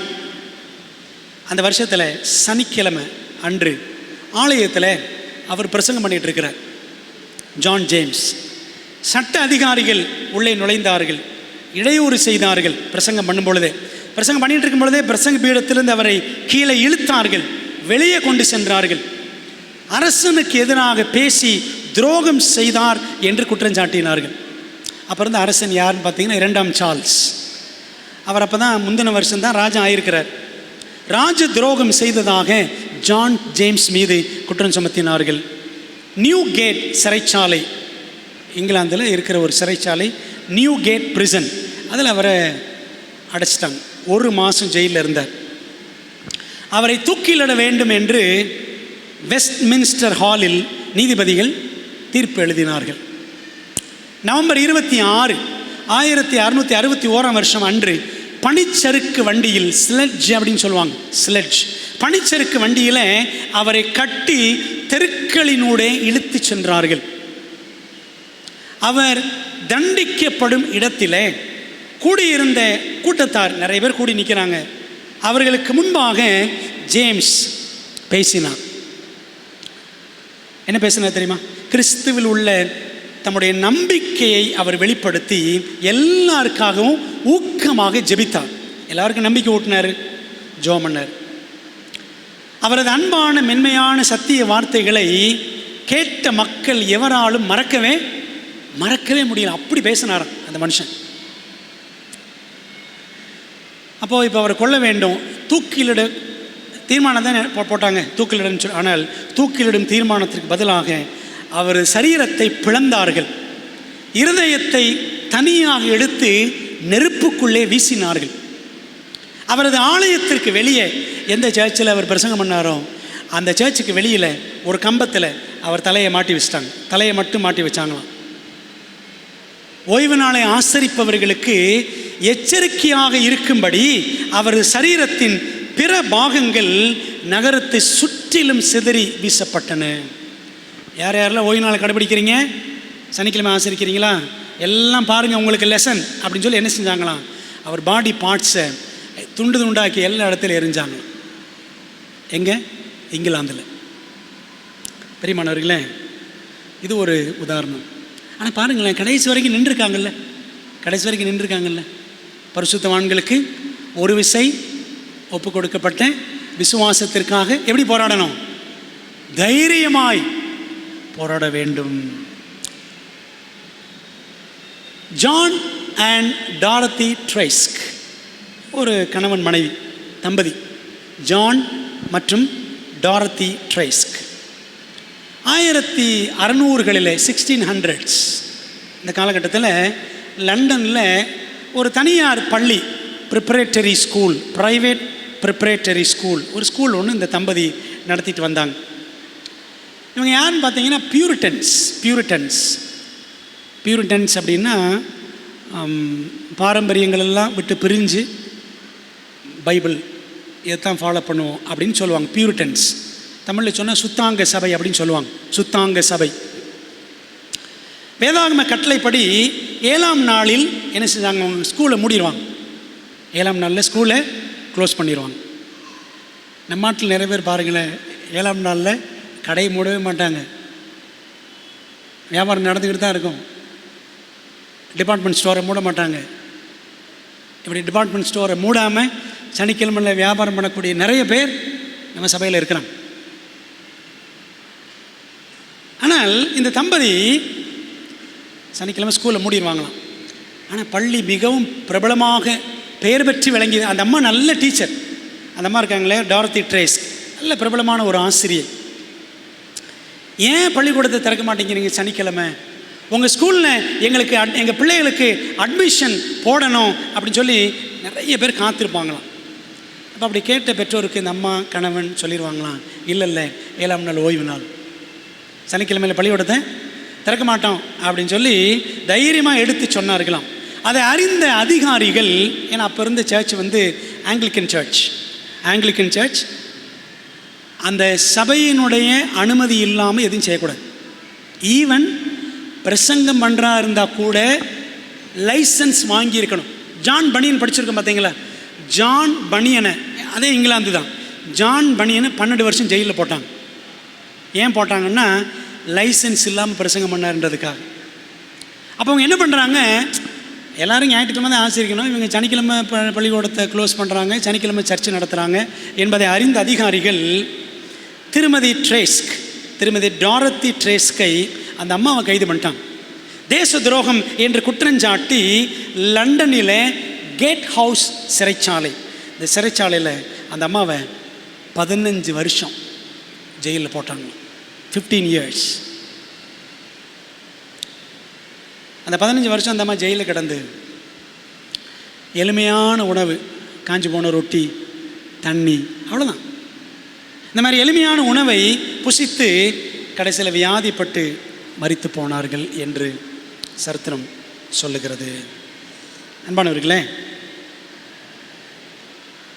அந்த வருஷத்தில் சனிக்கிழமை அன்று ஆலயத்தில் அவர் பிரசங்கம் பண்ணிகிட்டு இருக்கிறார். John James. சட்ட அதிகாரிகள் உள்ளே நுழைந்தார்கள், இடையூறு செய்தார்கள். பிரசங்கம் பண்ணும் பொழுதே, பிரசங்கம் பண்ணிகிட்டு இருக்கும் பொழுதே பிரசங்க பீடத்திலிருந்து அவரை கீழே இழுத்தார்கள், வெளியே கொண்டு சென்றார்கள். அரசனுக்கு எதிராக பேசி துரோகம் செய்தார் என்று குற்றம் சாட்டினார்கள். அப்புறம் இந்த அரசன் யாருன்னு பார்த்தீங்கன்னா 2ஆம் சார்ல்ஸ். அவர் அப்போ தான் முந்தின வருஷம்தான் ராஜா ஆயிருக்கிறார். ராஜ துரோகம் செய்ததாக ஜான் ஜேம்ஸ் மீது குற்றம் சுமத்தினார்கள். நியூ கேட் சிறைச்சாலை, இங்கிலாந்தில் இருக்கிற ஒரு சிறைச்சாலை, நியூ கேட் பிரிசன், அதில் அவரை அடைச்சிட்டாங்க. 1 மாதம் ஜெயிலில் இருந்தார். அவரை தூக்கிலிட வேண்டும் என்று வெஸ்ட்மின்ஸ்டர் ஹாலில் நீதிபதிகள் தீர்ப்பு எழுதினார்கள். நவம்பர் 26 1661 வருஷம் அன்று பனிச்சறுக்கு வண்டியில், ஸ்லெட்ஜ் அப்படின்னு சொல்லுவாங்க, ஸ்லெட்ஜ் பனிச்சறுக்கு வண்டியில் அவரை கட்டி தெருக்களினூடே இழுத்து சென்றார்கள். அவர் தண்டிக்கப்படும் இடத்திலே கூடியிருந்த கூட்டத்தார் நிறைய பேர் கூடி நிற்கிறாங்க. அவர்களுக்கு முன்பாக ஜேம்ஸ் பேசினார். என்ன பேசினார் தெரியுமா? கிறிஸ்துவில் உள்ள தம்முடைய நம்பிக்கையை அவர் வெளிப்படுத்தி எல்லாருக்காகவும் ஊக்கமாக ஜெபித்தார். எல்லாருக்கும் நம்பிக்கை ஊட்டினார், ஜெபம் பண்ணார். அவரது அன்பான மென்மையான சத்திய வார்த்தைகளை கேட்ட மக்கள் எவராலும் மறக்கவே முடியல. அப்படி பேசினார் அந்த மனுஷன். அப்போ இப்போ அவரை கொல்ல வேண்டும், தூக்கிலிட தீர்மானம் தான் போட்டாங்க, தூக்கிலிடன்னு சொல்லி. ஆனால் தூக்கிலிடும் தீர்மானத்திற்கு பதிலாக அவர் சரீரத்தை பிளந்தார்கள், இருதயத்தை தனியாக எடுத்து நெருப்புக்குள்ளே வீசினார்கள். அவரது ஆலயத்திற்கு வெளியே, எந்த சர்ச்சில் அவர் பிரசங்கம் பண்ணாரோ அந்த சர்ச்சுக்கு வெளியில் ஒரு கம்பத்தில் அவர் தலையை மாட்டி வச்சிட்டாங்க. தலையை மட்டும் மாட்டி வச்சாங்களாம். ஓய்வு நாளை ஆசரிப்பவர்களுக்கு எச்சரிக்கையாக இருக்கும்படி அவரது சரீரத்தின் பிற பாகங்கள் நகரத்தை சுற்றிலும் சிதறி வீசப்பட்டன. யார் யாரெல்லாம் ஓய்வு நாளை கடைபிடிக்கிறீங்க, சனிக்கிழமை ஆசரிக்கிறீங்களா, எல்லாம் பாருங்கள் உங்களுக்கு லெசன் அப்படின்னு சொல்லி என்ன செஞ்சாங்களாம், அவர் பாடி பார்ட்ஸை துண்டு துண்டாக்கி எல்லா இடத்துல எரிஞ்சாங்க. எங்கே? இங்கிலாந்தில். பெரியமானவர்களே, இது ஒரு உதாரணம். ஆனால் பாருங்களேன், கடைசி வரைக்கும் நின்றுருக்காங்கல்ல. பரிசுத்தவான்களுக்கு ஒரு விசை ஒப்பு கொடுக்கப்பட்ட விசுவாசத்திற்காக எப்படி போராடணும்? தைரியமாய் போராட வேண்டும். ஜான் அண்ட் டாரத்தி ட்ரைஸ்க், ஒரு கணவன் மனைவி தம்பதி, ஜான் மற்றும் டாரத்தி ட்ரைஸ்க். 1600களில் 1600s இந்த காலகட்டத்தில் லண்டனில் ஒரு தனியார் பள்ளி, preparatory school, private preparatory school, ஒரு ஸ்கூல் ஒன்று இந்த தம்பதி நடத்திட்டு வந்தாங்க. இவங்க யாருன்னு பார்த்தீங்கன்னா பியூரிட்டன்ஸ் அப்படின்னா பாரம்பரியங்கள் எல்லாம் விட்டு பிரிஞ்சு பைபிள் இதைத்தான் ஃபாலோ பண்ணுவோம் அப்படின்னு சொல்லுவாங்க. பியூரிட்டன்ஸ் தமிழில் சொன்னால் சுத்தாங்க சபை அப்படின்னு சொல்லுவாங்க. சுத்தாங்க சபை வேதாகம கட்டளைப்படி 7ஆம் நாளில் என்ன செஞ்சாங்க, ஸ்கூலை மூடிடுவாங்க. 7ஆம் நாளில் ஸ்கூலை க்ளோஸ் பண்ணிடுவாங்க. நம்ம நாட்டில் நிறைய பேர் பாருங்களேன், 7ஆம் நாளில் கடையை மூடவே மாட்டாங்க, வியாபாரம் நடந்துக்கிட்டு தான் இருக்கும். டிபார்ட்மெண்ட் ஸ்டோரை மூட மாட்டாங்க. இப்படி டிபார்ட்மெண்ட் ஸ்டோரை மூடாமல் சனிக்கிழமையில் வியாபாரம் பண்ணக்கூடிய நிறைய பேர் நம்ம சபையில் இருக்கிறாங்க. ஆனால் இந்த தம்பதி சனிக்கிழமை ஸ்கூலில் மூடிடுவாங்களாம். ஆனால் பள்ளி மிகவும் பிரபலமாக பெயர் பெற்று விளங்கியது. அந்த அம்மா நல்ல டீச்சர். அந்த அம்மா இருக்காங்களே, டாரத்தி ட்ரேஸ், நல்ல பிரபலமான ஒரு ஆசிரியர். ஏன் பள்ளிக்கூடத்தை திறக்க மாட்டேங்கிறீங்க சனிக்கிழமை? உங்கள் ஸ்கூலில் எங்கள் பிள்ளைகளுக்கு அட்மிஷன் போடணும் அப்படின்னு சொல்லி நிறைய பேர் காத்திருப்பாங்களாம். அப்போ அப்படி கேட்ட பெற்றோருக்கு இந்த அம்மா கணவன் சொல்லிடுவாங்களாம், இல்லை 7ஆம் நாள் ஓய்வு நாள், சனிக்கிழமையில் பள்ளிக்கூடத்தை திறக்க மாட்டோம் அப்படின்னு சொல்லி தைரியமாக எடுத்து சொன்னார்களாம். அதை அறிந்த அதிகாரிகள், ஏன்னா அப்போ இருந்த சர்ச் வந்து ஆங்கிலிக்கன் சர்ச், அந்த சபையினுடைய அனுமதி இல்லாமல் எதுவும் செய்யக்கூடாது. ஈவன் பிரசங்கம் பண்ணுறா இருந்தால் கூட லைசன்ஸ் வாங்கியிருக்கணும். ஜான் பனியன் படிச்சிருக்கோம் பார்த்தீங்களா? ஜான் பனியனை, அதே இங்கிலாந்து தான், ஜான் பனியனை 12 வருஷம் ஜெயிலில் போட்டாங்க. ஏன் போட்டாங்கன்னா லைசன்ஸ் இல்லாமல் பிரசங்கம் பண்ணாருன்றதுக்காக. அப்போ அவங்க என்ன பண்ணுறாங்க, எல்லோரும் ஞாயிற்றுக்கிழமை தான் ஆசிரியக்கணும், இவங்க சனிக்கிழமை பள்ளிக்கூடத்தை க்ளோஸ் பண்ணுறாங்க, சனிக்கிழமை சர்ச்சை நடத்துகிறாங்க என்பதை அறிந்த அதிகாரிகள் திருமதி டாரத்தி ட்ரேஸ்கை, அந்த அம்மாவை கைது பண்ணிட்டாங்க. தேச துரோகம் என்று குற்றஞ்சாட்டி லண்டனில் கேட் ஹவுஸ் சிறைச்சாலை, இந்த சிறைச்சாலையில் அந்த அம்மாவை 15 வருஷம் ஜெயிலில் போட்டாங்க. 15 years. அந்த 15 வருஷம் அந்த அம்மா ஜெயிலில் கிடந்து எளிமையான உணவு, காஞ்சி போன ரொட்டி, தண்ணி, அவ்வளோதான். இந்த மாதிரி எளிமையான உணவை புசித்து கடைசியில் வியாதிப்பட்டு மரித்து போனார்கள் என்று சரித்திரம் சொல்லுகிறது. அன்பானவர்களே,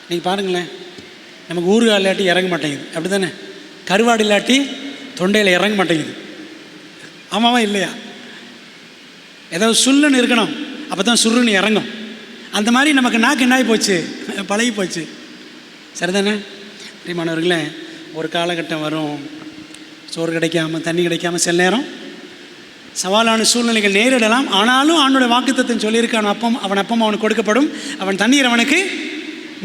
நீங்கள் பாருங்களேன், நமக்கு ஊறுகாய் இல்லாட்டி இறங்க மாட்டேங்குது, அப்படி தானே? கருவாடு இல்லாட்டி தொண்டையில் இறங்க மாட்டேங்குது. ஆமாவா இல்லையா? ஏதாவது சுல்லுன்னு இருக்கணும், அப்போ தான் சுருன்னு இறங்கும். அந்த மாதிரி நமக்கு நாக்கு என்னாகி போச்சு, பழகி போச்சு. சரிதானே? பிரியமானவர்களே, ஒரு காலகட்டம் வரும், சோறு கிடைக்காம, தண்ணி கிடைக்காம, சில நேரம் சவாலான சூழ்நிலைகள் நேரிடலாம். ஆனாலும் ஆண்டோடைய வாக்குத்தத்தம் சொல்லியிருக்கான், அவன் அப்பம் அவனுக்கு கொடுக்கப்படும், அவன் தண்ணீர் அவனுக்கு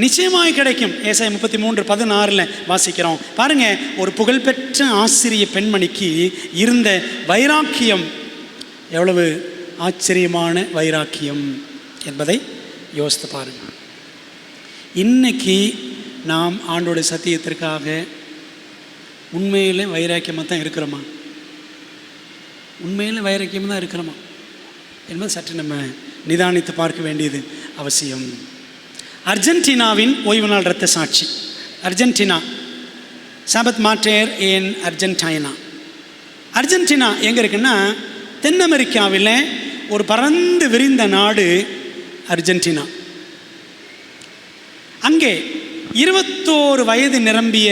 நிச்சயமாய் கிடைக்கும். ஏசாயா 33:16 வாசிக்கிறோம். பாருங்க, ஒரு புகழ்பெற்ற ஆசிரிய பெண்மணிக்கு இருந்த வைராக்கியம் எவ்வளவு ஆச்சரியமான வைராக்கியம் என்பதை யோசித்து பாருங்க. இன்னைக்கு நாம் ஆண்டோடைய சத்தியத்திற்காக உண்மையில் வைராக்கியமாக தான் இருக்கிறோமா? உண்மையில் வைராக்கியமாக தான் இருக்கிறோமா என்பது சற்று நம்ம நிதானித்து பார்க்க வேண்டியது அவசியம். அர்ஜென்டினாவின் ஓய்வு நாள் இரத்த சாட்சி. அர்ஜென்டினா, சாபத் மார்டேர் இன் அர்ஜென்டைனா. அர்ஜென்டினா எங்கே இருக்குன்னா, தென் அமெரிக்காவில் ஒரு பறந்து விரிந்த நாடு அர்ஜென்டினா. அங்கே 21 வயது நிரம்பிய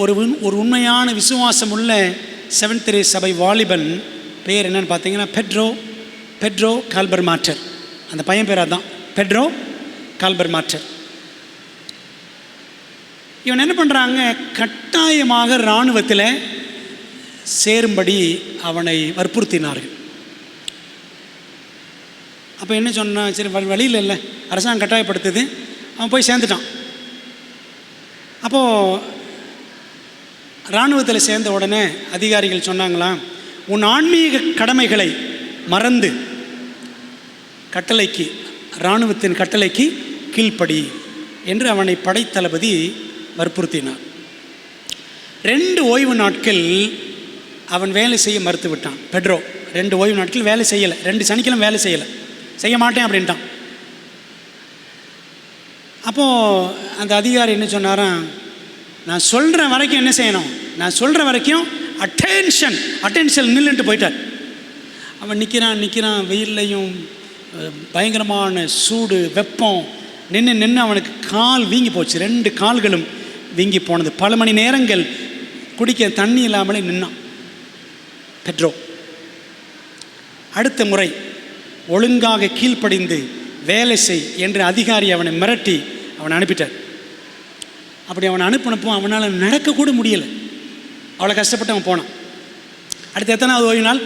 ஒரு உண்மையான விசுவாசம் உள்ள செவன்த் டே சபை வாலிபன், பேர் என்னன்னு பார்த்தீங்கன்னா பெட்ரோ கால்பர் மார்டர். அந்த பையன் பேர் அதான், பெட்ரோ கால்பர் மார்டர். இவன் என்ன பண்ணுறாங்க, கட்டாயமாக இராணுவத்தில் சேரும்படி அவனை வற்புறுத்தினார்கள். அப்போ என்ன சொன்னான், சரி வழியில் இல்லை, அரசாங்கம் கட்டாயப்படுத்துது, அவன் போய் சேர்ந்துட்டான். அப்போது இராணுவத்தில் சேர்ந்த உடனே அதிகாரிகள் சொன்னாங்களாம், உன் ஆன்மீக கடமைகளை மறந்து கட்டளைக்கு, இராணுவத்தின் கட்டளைக்கு கீழ்ப்படி என்று அவனை படைத்தளபதி வற்புறுத்தினார். 2 ஓய்வு நாட்கள் அவன் வேலை செய்ய மறுத்து விட்டான். பெட்ரோ 2 ஓய்வு நாட்கள் வேலை செய்யலை, 2 சனிக்கிழமை வேலை செய்ய மாட்டேன் அப்படின்ட்டான். அப்போது அந்த அதிகாரி என்ன சொன்னாராம், நான் சொல்கிற வரைக்கும் என்ன செய்யணும், நான் சொல்கிற வரைக்கும் அட்டென்ஷன் நில்லுன்ட்டு போயிட்டார். அவன் நிற்கிறான் வெயில்லையும், பயங்கரமான சூடு, வெப்பம், நின்று அவனுக்கு கால் வீங்கி போச்சு. 2 கால்களும் வீங்கி போனது. பல மணி நேரங்கள் குடிக்க தண்ணி இல்லாமலே நின்னான் பெட்ரோ. அடுத்த முறை ஒழுங்காக கீழ்ப்படிந்து வேலை செய் என்று அதிகாரி அவனை மிரட்டி அவனை அனுப்பிட்டார். அப்படி அவனை அனுப்பினப்போ அவனால் நடக்கக்கூட முடியலை, அவ்வளோ கஷ்டப்பட்டு அவன் போனான். அடுத்து எத்தனாவது ஓய்வு நாள்?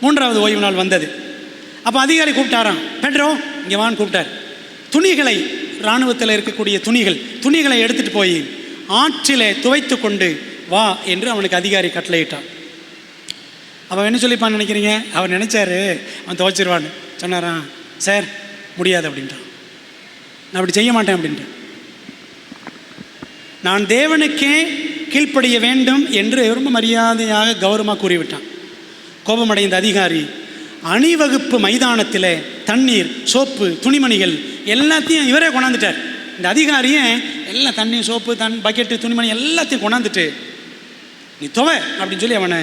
3வது ஓய்வு நாள் வந்தது. அப்போ அதிகாரி கூப்பிட்டாராம், பெட்ரோ இங்கே வான்னு கூப்பிட்டார். துணிகளை, இராணுவத்தில் இருக்கக்கூடிய துணிகளை எடுத்துகிட்டு போய் ஆற்றில் துவைத்து கொண்டு வா என்று அவனுக்கு அதிகாரி கட்டளையிட்டான். அவன் என்ன சொல்லிப்பான்னு நினைக்கிறீங்க? அவர் நினச்சாரு அவன் துவைச்சிருவான்னு. சொன்னாரான், சார் முடியாது அப்படின்றான். நான் அப்படி செய்ய மாட்டேன் அப்படின்ட்டு. நான் தேவனுக்கே கீழ்ப்படிய வேண்டும் என்று ரொம்ப மரியாதையாக கௌரவமாக கூறிவிட்டான். கோபமடைந்த அதிகாரி அணிவகுப்பு மைதானத்தில் தண்ணீர், சோப்பு, துணிமணிகள் எல்லாத்தையும் இவரே கொண்டாந்துட்டார். இந்த அதிகாரியே எல்லாம் தண்ணீர், சோப்பு, பக்கெட்டு, துணிமணி எல்லாத்தையும் கொண்டாந்துட்டு நீ துவை அப்படின்னு சொல்லி அவனை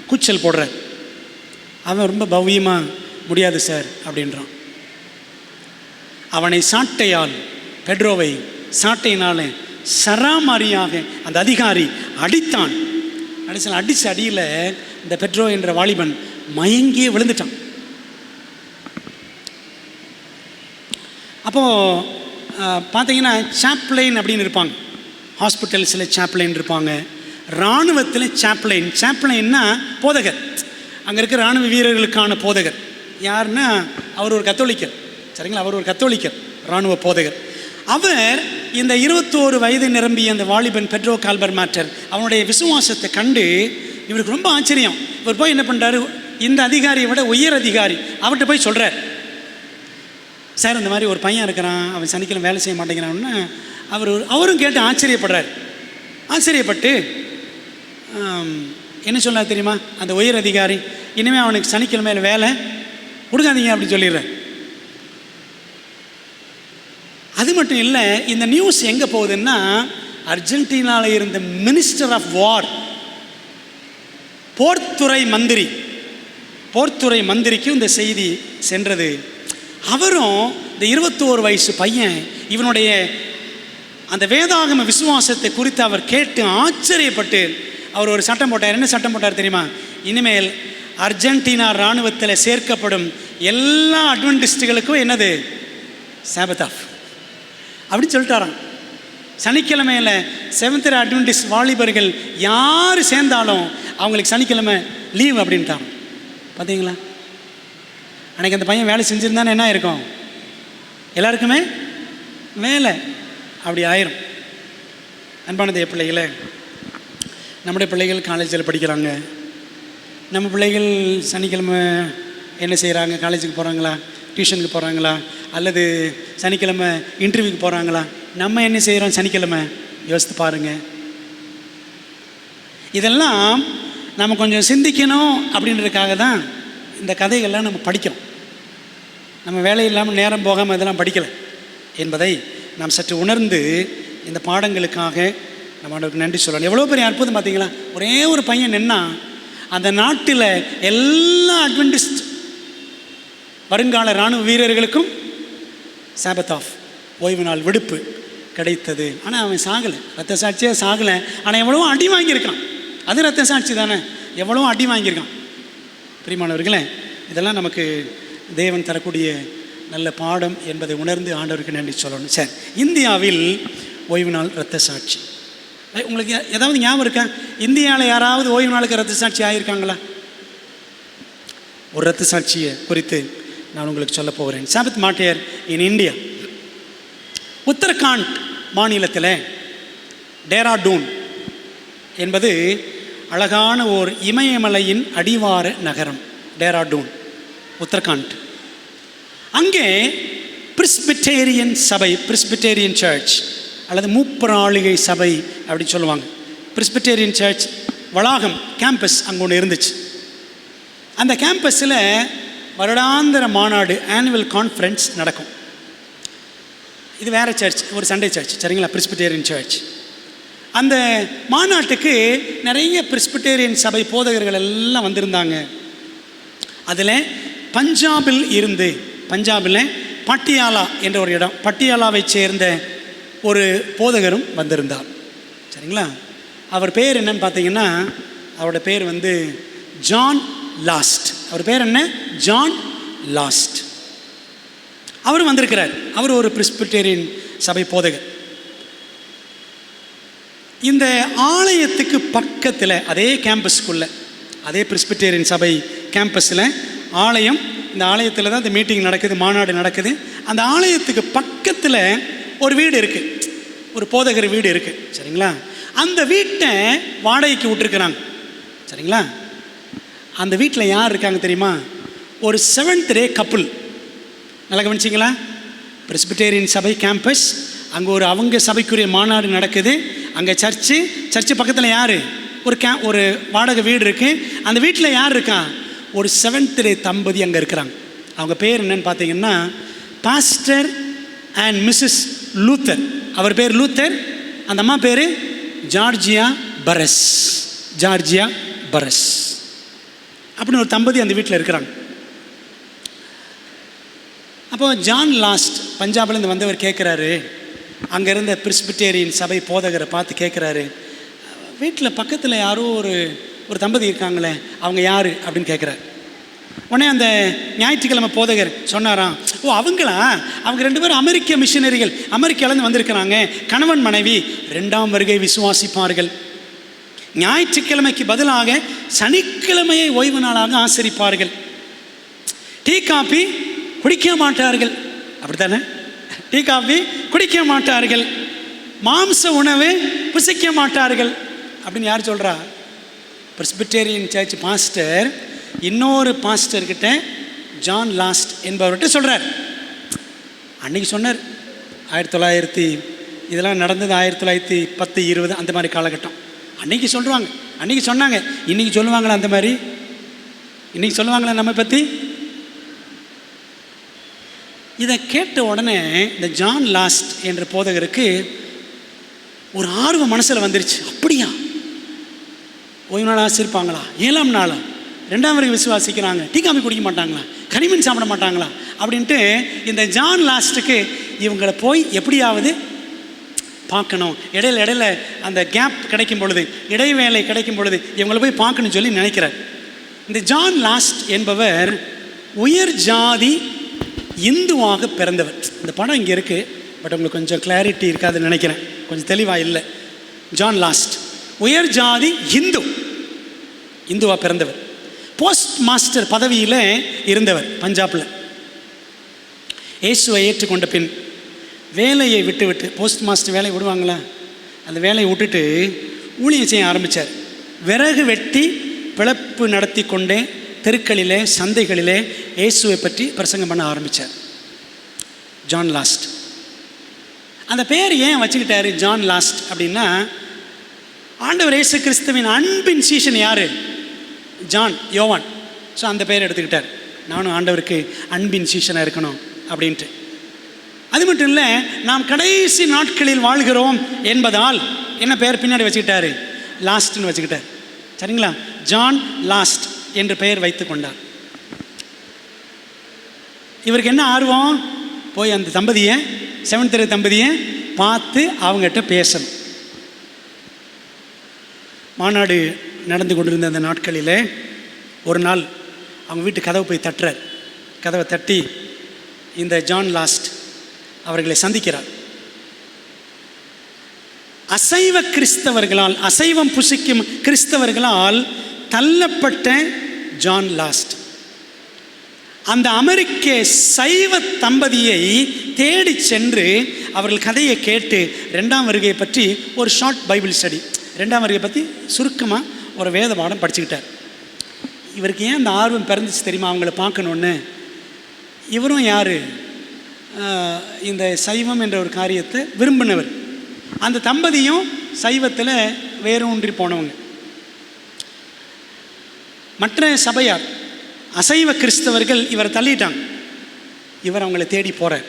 கூச்சல் போடுற. அவன் ரொம்ப பவ்யமாக முடியாது சார் அப்படின்றான். அவனை சாட்டையால், பெட்ரோவை சாட்டையினால் சராமாரியாக அந்த அதிகாரி அடித்தான். அடித்த அடியில் இந்த பெட்ரோ என்ற வாலிபன் மயங்கியே விழுந்துட்டான். அப்போது பார்த்தீங்கன்னா சாப்ளைன் அப்படின்னு இருப்பாங்க. ஹாஸ்பிட்டல்ஸில் சாப்ளைன் இருப்பாங்க, இராணுவத்தில் சாப்ளைன்னா போதகர். அங்கே இருக்கிற இராணுவ வீரர்களுக்கான போதகர். யாருன்னா அவர் ஒரு கத்தோலிக்கர். சரிங்களா? அவர் ஒரு கத்தோலிக்கர், இராணுவ போதகர். அவர் இந்த 21 வயது நிரம்பிய அந்த வாலிபன் பெட்ரோ கால்பர் மாட்டர் அவனுடைய விசுவாசத்தை கண்டு இவருக்கு ரொம்ப ஆச்சரியம். இவர் போய் என்ன பண்ணுறாரு, இந்த அதிகாரியை விட உயர் அதிகாரி அவர்கிட்ட போய் சொல்கிறார், சார் இந்த மாதிரி ஒரு பையன் இருக்கிறான், அவன் சனிக்கிழமை வேலை செய்ய மாட்டேங்கிறான்னு. அவரும் கேட்டு ஆச்சரியப்படுறார். ஆச்சரியப்பட்டு என்ன சொன்னார் தெரியுமா அந்த உயர் அதிகாரி, இனிமேல் அவனுக்கு சனிக்கிழமையில் வேலை கொடுக்காதீங்க அப்படின்னு சொல்லிடுறேன். அது மட்டும் இல்லை, இந்த நியூஸ் எங்கே போகுதுன்னா, அர்ஜென்டினாவில் இருந்த மினிஸ்டர் ஆஃப் வார், போர்த்துறை மந்திரிக்கும் இந்த செய்தி சென்றது. அவரும் இந்த 21 வயசு பையன் இவனுடைய அந்த வேதாகம விசுவாசத்தை குறித்து அவர் கேட்டு ஆச்சரியப்பட்டு அவர் ஒரு சட்டம் போட்டார். என்ன சட்டம் போட்டார் தெரியுமா? இனிமேல் அர்ஜென்டினா இராணுவத்தில் சேர்க்கப்படும் எல்லா அட்வென்டிஸ்டுகளுக்கும் என்னது, சாபத் ஆஃப் அப்படின்னு சொல்லிட்டாராம். சனிக்கிழமையில் செவன்த் டே அட்வென்டிஸ்ட் வாலிபர்கள் யார் சேர்ந்தாலும் அவங்களுக்கு சனிக்கிழமை லீவ் அப்படின்ட்டாங்க. பார்த்தீங்களா? அன்றைக்கி அந்த பையன் வேலை செஞ்சுருந்தானே என்ன இருக்கும், எல்லாருக்குமே வேலை அப்படி ஆயிரும். அன்பானது பிள்ளைகளே, நம்முடைய பிள்ளைகள் காலேஜில் படிக்கிறாங்க. நம்ம பிள்ளைகள் சனிக்கிழமை என்ன செய்கிறாங்க, காலேஜுக்கு போகிறாங்களா, டியூஷனுக்கு போகிறாங்களா, அல்லது சனிக்கிழமை இன்டர்வியூக்கு போகிறாங்களா? நம்ம என்ன செய்கிறோம் சனிக்கிழமை? யோசித்து பாருங்கள். இதெல்லாம் நம்ம கொஞ்சம் சிந்திக்கணும் அப்படின்றதுக்காக தான் இந்த கதைகள்லாம் நம்ம படிக்கிறோம். நம்ம வேலை இல்லாமல் நேரம் போகாமல் இதெல்லாம் படிக்கலை என்பதை நாம் சற்று உணர்ந்து இந்த பாடங்களுக்காக நம்ம அவனுக்கு நன்றி சொல்லணும். எவ்வளோ பெரிய அற்புதம் பார்த்தீங்களா? ஒரே ஒரு பையன் நின்னா அந்த நாட்டில் எல்லா அட்வென்டிஸ்ட் வருங்கால இராணுவ வீரர்களுக்கும் சாபத் ஆஃப், ஓய்வு நாள் விடுப்பு கிடைத்தது. ஆனால் அவன் சாகலை, ரத்த சாட்சியாக சாகலை. ஆனால் எவ்வளோ அடி வாங்கியிருக்கான். அது ரத்த சாட்சி தானே, எவ்வளோ அடி வாங்கியிருக்கான். பிரியமானவர்களே, இதெல்லாம் நமக்கு தேவன் தரக்கூடிய நல்ல பாடம் என்பதை உணர்ந்து ஆண்டவருக்கு நன்றி சொல்லணும். சரி, இந்தியாவில் ஓய்வு நாள் ரத்த சாட்சி உங்களுக்கு ஏதாவது ஞாபகம் இருக்கா? இந்தியாவில் யாராவது ஓய்வு நாளுக்கு ரத்த சாட்சி ஆகியிருக்காங்களா? ஒரு ரத்த சாட்சியை குறித்து நான் உங்களுக்கு சொல்ல போகிறேன். சாபத் மார்ட்டியர் இன் இந்தியா. உத்தரகாண்ட் மாநிலத்தில் டேராடூன் என்பது அழகான ஓர் இமயமலையின் அடிவார நகரம். டேராடூன், உத்தரகாண்ட். அங்கே பிரிஸ்பிட்டேரியன் சபை, பிரிஸ்பிட்டேரியன் சர்ச் அல்லது மூப்பராளிகை சபை அப்படின்னு சொல்லுவாங்க. பிரிஸ்பிட்டேரியன் சர்ச் வளாகம், கேம்பஸ் அங்கே ஒன்று இருந்துச்சு. அந்த கேம்பஸில் வருடாந்திர மாநாடு, ஆனுவல் கான்ஃபரன்ஸ் நடக்கும். இது வேறு சர்ச், ஒரு சண்டே சர்ச், சரிங்களா? Presbyterian church. அந்த மாநாட்டுக்கு நிறைய பிரிஸ்பிட்டேரியன் சபை போதகர்கள் எல்லாம் வந்திருந்தாங்க. அதில் பஞ்சாபில் பட்டியாலா என்ற ஒரு இடம், பட்டியாலாவை சேர்ந்த ஒரு போதகரும் வந்திருந்தார். சரிங்களா? அவர் பேர் என்னன்னு பார்த்தீங்கன்னா, அவரோட பேர் ஜான் லாஸ்ட். அவர் பேர் என்ன? John last. அவர் வந்திருக்கிறார். அவர் ஒரு பிரிஸ்பிட்டேரியன் சபை போதகர். இந்த ஆலயத்துக்கு பக்கத்தில், அதே கேம்பஸ்க்குள்ள, அதே பிரிஸ்பிட்டேரியன் சபை கேம்பஸில் ஆலயம், இந்த ஆலயத்தில் தான் இந்த மீட்டிங் நடக்குது, மாநாடு நடக்குது. அந்த ஆலயத்துக்கு பக்கத்தில் ஒரு வீடு இருக்குது, ஒரு போதகர் வீடு இருக்குது. சரிங்களா? அந்த வீட்டை வாடகைக்கு விட்டுருக்குறாங்க. சரிங்களா? அந்த வீட்டில் யார் இருக்காங்க தெரியுமா? ஒரு 7th டே கப்புள். நல்லா கவனிச்சிங்களா? பிரெஸ்பிட்டேரியன் சபை கேம்பஸ், அங்கே ஒரு அவங்க சபைக்குரிய மாநாடு நடக்குது. அங்கே சர்ச்சு பக்கத்தில் யார்? ஒரு வாடகை வீடு இருக்குது. அந்த வீட்டில் யார் இருக்கா? ஒரு 7th டே தம்பதி அங்கே இருக்கிறாங்க. அவங்க பேர் என்னன்னு பார்த்தீங்கன்னா பாஸ்டர் அண்ட் மிஸ்ஸஸ் லூத்தர். அவர் பேர் லூத்தர், அந்த அம்மா பேர் ஜார்ஜியா பரஸ். ஜார்ஜியா பரஸ் அப்படின்னு ஒரு தம்பதி அந்த வீட்டில் இருக்கிறாங்க. அப்போ ஜான் லாஸ்ட் பஞ்சாப்லேருந்து வந்தவர் கேட்குறாரு, அங்கே இருந்த பிரெஸ்பிட்டேரியன் சபை போதகரை பார்த்து கேட்குறாரு, வீட்டில் பக்கத்தில் யாரோ ஒரு தம்பதி இருக்காங்களே, அவங்க யார் அப்படின்னு கேட்குறாரு. உடனே அந்த ஞாயிற்றுக்கிழமை போதகர் சொன்னாராம், ஓ அவங்களா, அவங்க 2 பேரும் அமெரிக்க மிஷினரிகள், அமெரிக்காலேருந்து வந்திருக்கிறாங்க. கணவன் மனைவி 2ஆம் வருகை விசுவாசிப்பார்கள். ஞாயிற்றுக்கிழமைக்கு பதிலாக சனிக்கிழமையை ஓய்வு நாளாக ஆசரிப்பார்கள். டீ காபி குடிக்க மாட்டார்கள். அப்படித்தானே? டீ காபி குடிக்க மாட்டார்கள். மாம்ச உணவு புசிக்க மாட்டார்கள் அப்படின்னு யார் சொல்கிறா? பிரெஸ்பிட்டேரியன் சர்ச் பாஸ்டர் இன்னொரு பாஸ்டர்கிட்ட, ஜான் லாஸ்ட் என்பவர்கிட்ட சொல்கிறார். அன்றைக்கி சொன்னார், 1900 இதெல்லாம் நடந்தது 1910, 20 அந்த மாதிரி காலகட்டம். அன்றைக்கி சொன்னாங்க. இன்றைக்கி சொல்லுவாங்களா அந்த மாதிரி? இன்றைக்கி சொல்லுவாங்களா நம்ம பற்றி? இதை கேட்ட உடனே இந்த ஜான் லாஸ்ட் என்ற போதகருக்கு ஒரு ஆர்வம் மனசில் வந்துருச்சு. அப்படியா, ஓய்வு நாள் ஆசிரிப்பாங்களா? 7ஆம் நாளா? 2ஆம் வருகை விசுவாசிக்கிறாங்க, டீ காபி குடிக்க மாட்டாங்களா, கனிமீன் சாப்பிட மாட்டாங்களா அப்படின்ட்டு இந்த ஜான் லாஸ்ட்டுக்கு இவங்களை போய் எப்படியாவது பார்க்கணும். இடையில அந்த கேப் கிடைக்கும் பொழுது, இடைவேளை கிடைக்கும் பொழுது இவங்களை போய் பார்க்கணும்னு சொல்லி நினைக்கிறார். இந்த ஜான் லாஸ்ட் என்பவர் உயர் ஜாதி இந்துவாக பிறந்தவர். இந்த படம் இங்கே இருக்குது, பட் உங்களுக்கு கொஞ்சம் கிளாரிட்டி இருக்காதுன்னு நினைக்கிறேன், கொஞ்சம் தெளிவாக இல்லை. ஜான் லாஸ்ட் உயர் ஜாதி இந்துவாக பிறந்தவர். போஸ்ட் மாஸ்டர் பதவியில் இருந்தவர் பஞ்சாபில். இயேசுவை ஏற்றுக்கொண்ட பின் வேலையை விட்டு போஸ்ட் மாஸ்டர் வேலையை விடுவாங்களா, அந்த வேலையை விட்டுட்டு ஊழியம் செய்ய ஆரம்பித்தார். விறகு வெட்டி பிழைப்பு நடத்தி கொண்டே தெருக்களிலே சந்தைகளிலே இயேசுவை பற்றி பிரசங்கம் பண்ண ஆரம்பித்தார் ஜான் லாஸ்ட். அந்த பேர் ஏன் வச்சுக்கிட்டாரு ஜான் லாஸ்ட் அப்படின்னா, ஆண்டவர் இயேசு கிறிஸ்துவின் அன்பின் சீஷன் யார்? யோவான். ஸோ அந்த பேர் எடுத்துக்கிட்டார். நானும் ஆண்டவருக்கு அன்பின் சீஷனாக இருக்கணும் அப்படின்ட்டு. அது மட்டும் இல்லை, நாம் கடைசி நாட்களில் வாழ்கிறோம் என்பதால் என்ன பேர் பின்னாடி வச்சுக்கிட்டாரு? லாஸ்ட்னு வச்சுக்கிட்டார். சரிங்களா? ஜான் லாஸ்ட் என்று பெயர் வைத்து கொண்டார். இவருக்கு என்ன ஆர்வம்? போய் அந்த தம்பதியை, 7th டே தம்பதியை பார்த்து அவங்ககிட்ட பேசணும். மாநாடு நடந்து கொண்டிருந்த அந்த நாட்களில் ஒரு நாள் அவங்க வீட்டு கதவை போய் தட்டுறார். கதவை தட்டி இந்த ஜான் லாஸ்ட் அவர்களை சந்திக்கிறார். அசைவ கிறிஸ்தவர்களால், அசைவம் புசிக்கும் கிறிஸ்தவர்களால் தள்ளப்பட்ட ஜான் லாஸ்ட் அந்த அமெரிக்க சைவ தம்பதியை தேடி சென்று அவர்கள் கதையை கேட்டு 2ஆம் வருகையை பற்றி ஒரு ஷார்ட் பைபிள் ஸ்டடி, 2ஆம் வருகையை பற்றி சுருக்கமாக ஒரு வேத பாடம் படிச்சுக்கிட்டார். இவருக்கு ஏன் அந்த ஆர்வம் பிறந்துச்சு தெரியுமா? அவங்கள பார்க்கணுன்னு. இவரும் யார்? இந்த சைவம் என்ற ஒரு காரியத்தை விரும்பினவர். அந்த தம்பதியும் சைவத்தில் வேரூன்றி போனவங்க. மற்ற சபையார் அசைவ கிறிஸ்தவர்கள் இவரை தள்ளிட்டாங்க. இவர் அவங்களை தேடி போகிறார்.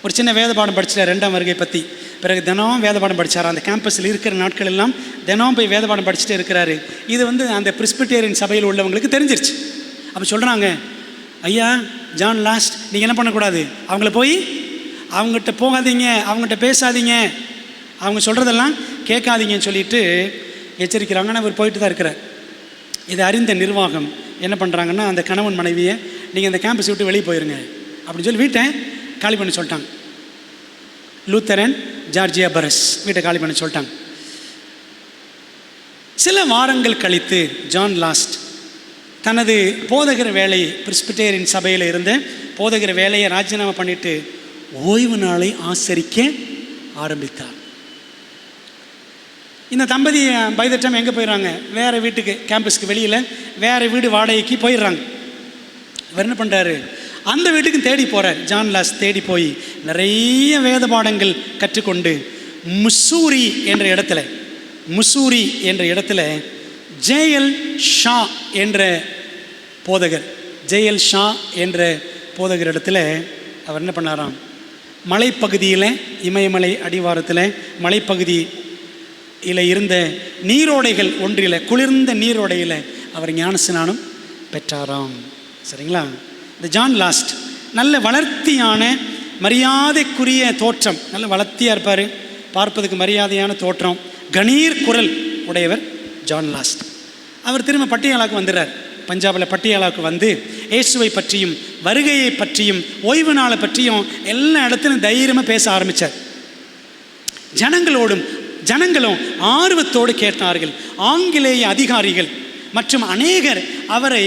ஒரு சின்ன வேத பாடம் படிச்சிட்டார் 2ஆம் வருகை பற்றி. பிறகு தினம் வேத பாடம் படித்தார். அந்த கேம்பஸில் இருக்கிற நாட்கள் எல்லாம் தினம் போய் வேத பாடம் படிச்சுட்டே இருக்கிறாரு. இது அந்த பிரெஸ்பிட்டேரியன் சபையில் உள்ளவங்களுக்கு தெரிஞ்சிருச்சு. அப்போ சொல்கிறாங்க, ஐயா ஜான் லாஸ்ட், நீங்கள் என்ன பண்ணக்கூடாது, அவங்கள போய் அவங்ககிட்ட போகாதீங்க, அவங்ககிட்ட பேசாதீங்க, அவங்க சொல்கிறதெல்லாம் கேட்காதீங்கன்னு சொல்லிட்டு எச்சரிக்கிறாங்க. ஆனால் அவர் போயிட்டு தான் இருக்கிறார். இதை அறிந்த நிர்வாகம் என்ன பண்ணுறாங்கன்னா, அந்த கணவன் மனைவியை நீங்கள் அந்த கேம்பஸ் விட்டு வெளியே போயிருங்க அப்படின்னு சொல்லி வீட்டை காலி பண்ணி சொல்லிட்டாங்க. லூத்தரன் ஜார்ஜியா பரஸ் வீட்டை காலி பண்ணி சொல்லிட்டாங்க. சில வாரங்கள் கழித்து ஜான் லாஸ்ட் தனது போதகர் வேலையை, பிரெஸ்பிட்டேரியன் சபையில் இருந்த போதகர் வேலையை ராஜினாமா பண்ணிட்டு ஓய்வு நாளை ஆசரிக்க ஆரம்பித்தார். இந்த தம்பதி பை த டைம் எங்கே போயிடுறாங்க? வேறு வீட்டுக்கு, கேம்பஸ்க்கு வெளியில் வேறு வீடு வாடகைக்கு போயிடுறாங்க. இவர் என்ன பண்ணுறாரு? அந்த வீட்டுக்கு தேடி போகிறார். ஜான் லாஸ் தேடி போய் நிறைய வேத பாடங்கள் கற்றுக்கொண்டு முசூரி என்ற இடத்துல ஜேஎல் ஷா என்ற போதகர் இடத்துல அவர் என்ன பண்ணாராம்? மலைப்பகுதியில், இமயமலை அடிவாரத்தில் மலைப்பகுதியில் இருந்த நீரோடைகள் ஒன்றில், குளிர்ந்த நீரோடையில் அவர் ஞானஸ்நானம் பெற்றாராம். சரிங்களா? இந்த ஜான் லாஸ்ட் நல்ல வளர்த்தியான மரியாதைக்குரிய தோற்றம், நல்ல வளர்த்தியாக இருப்பார், பார்ப்பதுக்கு மரியாதையான தோற்றம், கணீர் குரல் உடையவர் ஜான் லாஸ்ட். அவர் திரும்ப பட்டியாலாவுக்கு வந்துடுறார். பஞ்சாபில் பட்டியாலாவுக்கு வந்து இயேசுவை பற்றியும் வருகையை பற்றியும் ஓய்வு நாளை பற்றியும் எல்லா இடத்துலையும் தைரியமாக பேச ஆரம்பித்தார். ஜனங்களும் ஆர்வத்தோடு கேட்டார்கள். ஆங்கிலேய அதிகாரிகள் மற்றும் அநேகர் அவரை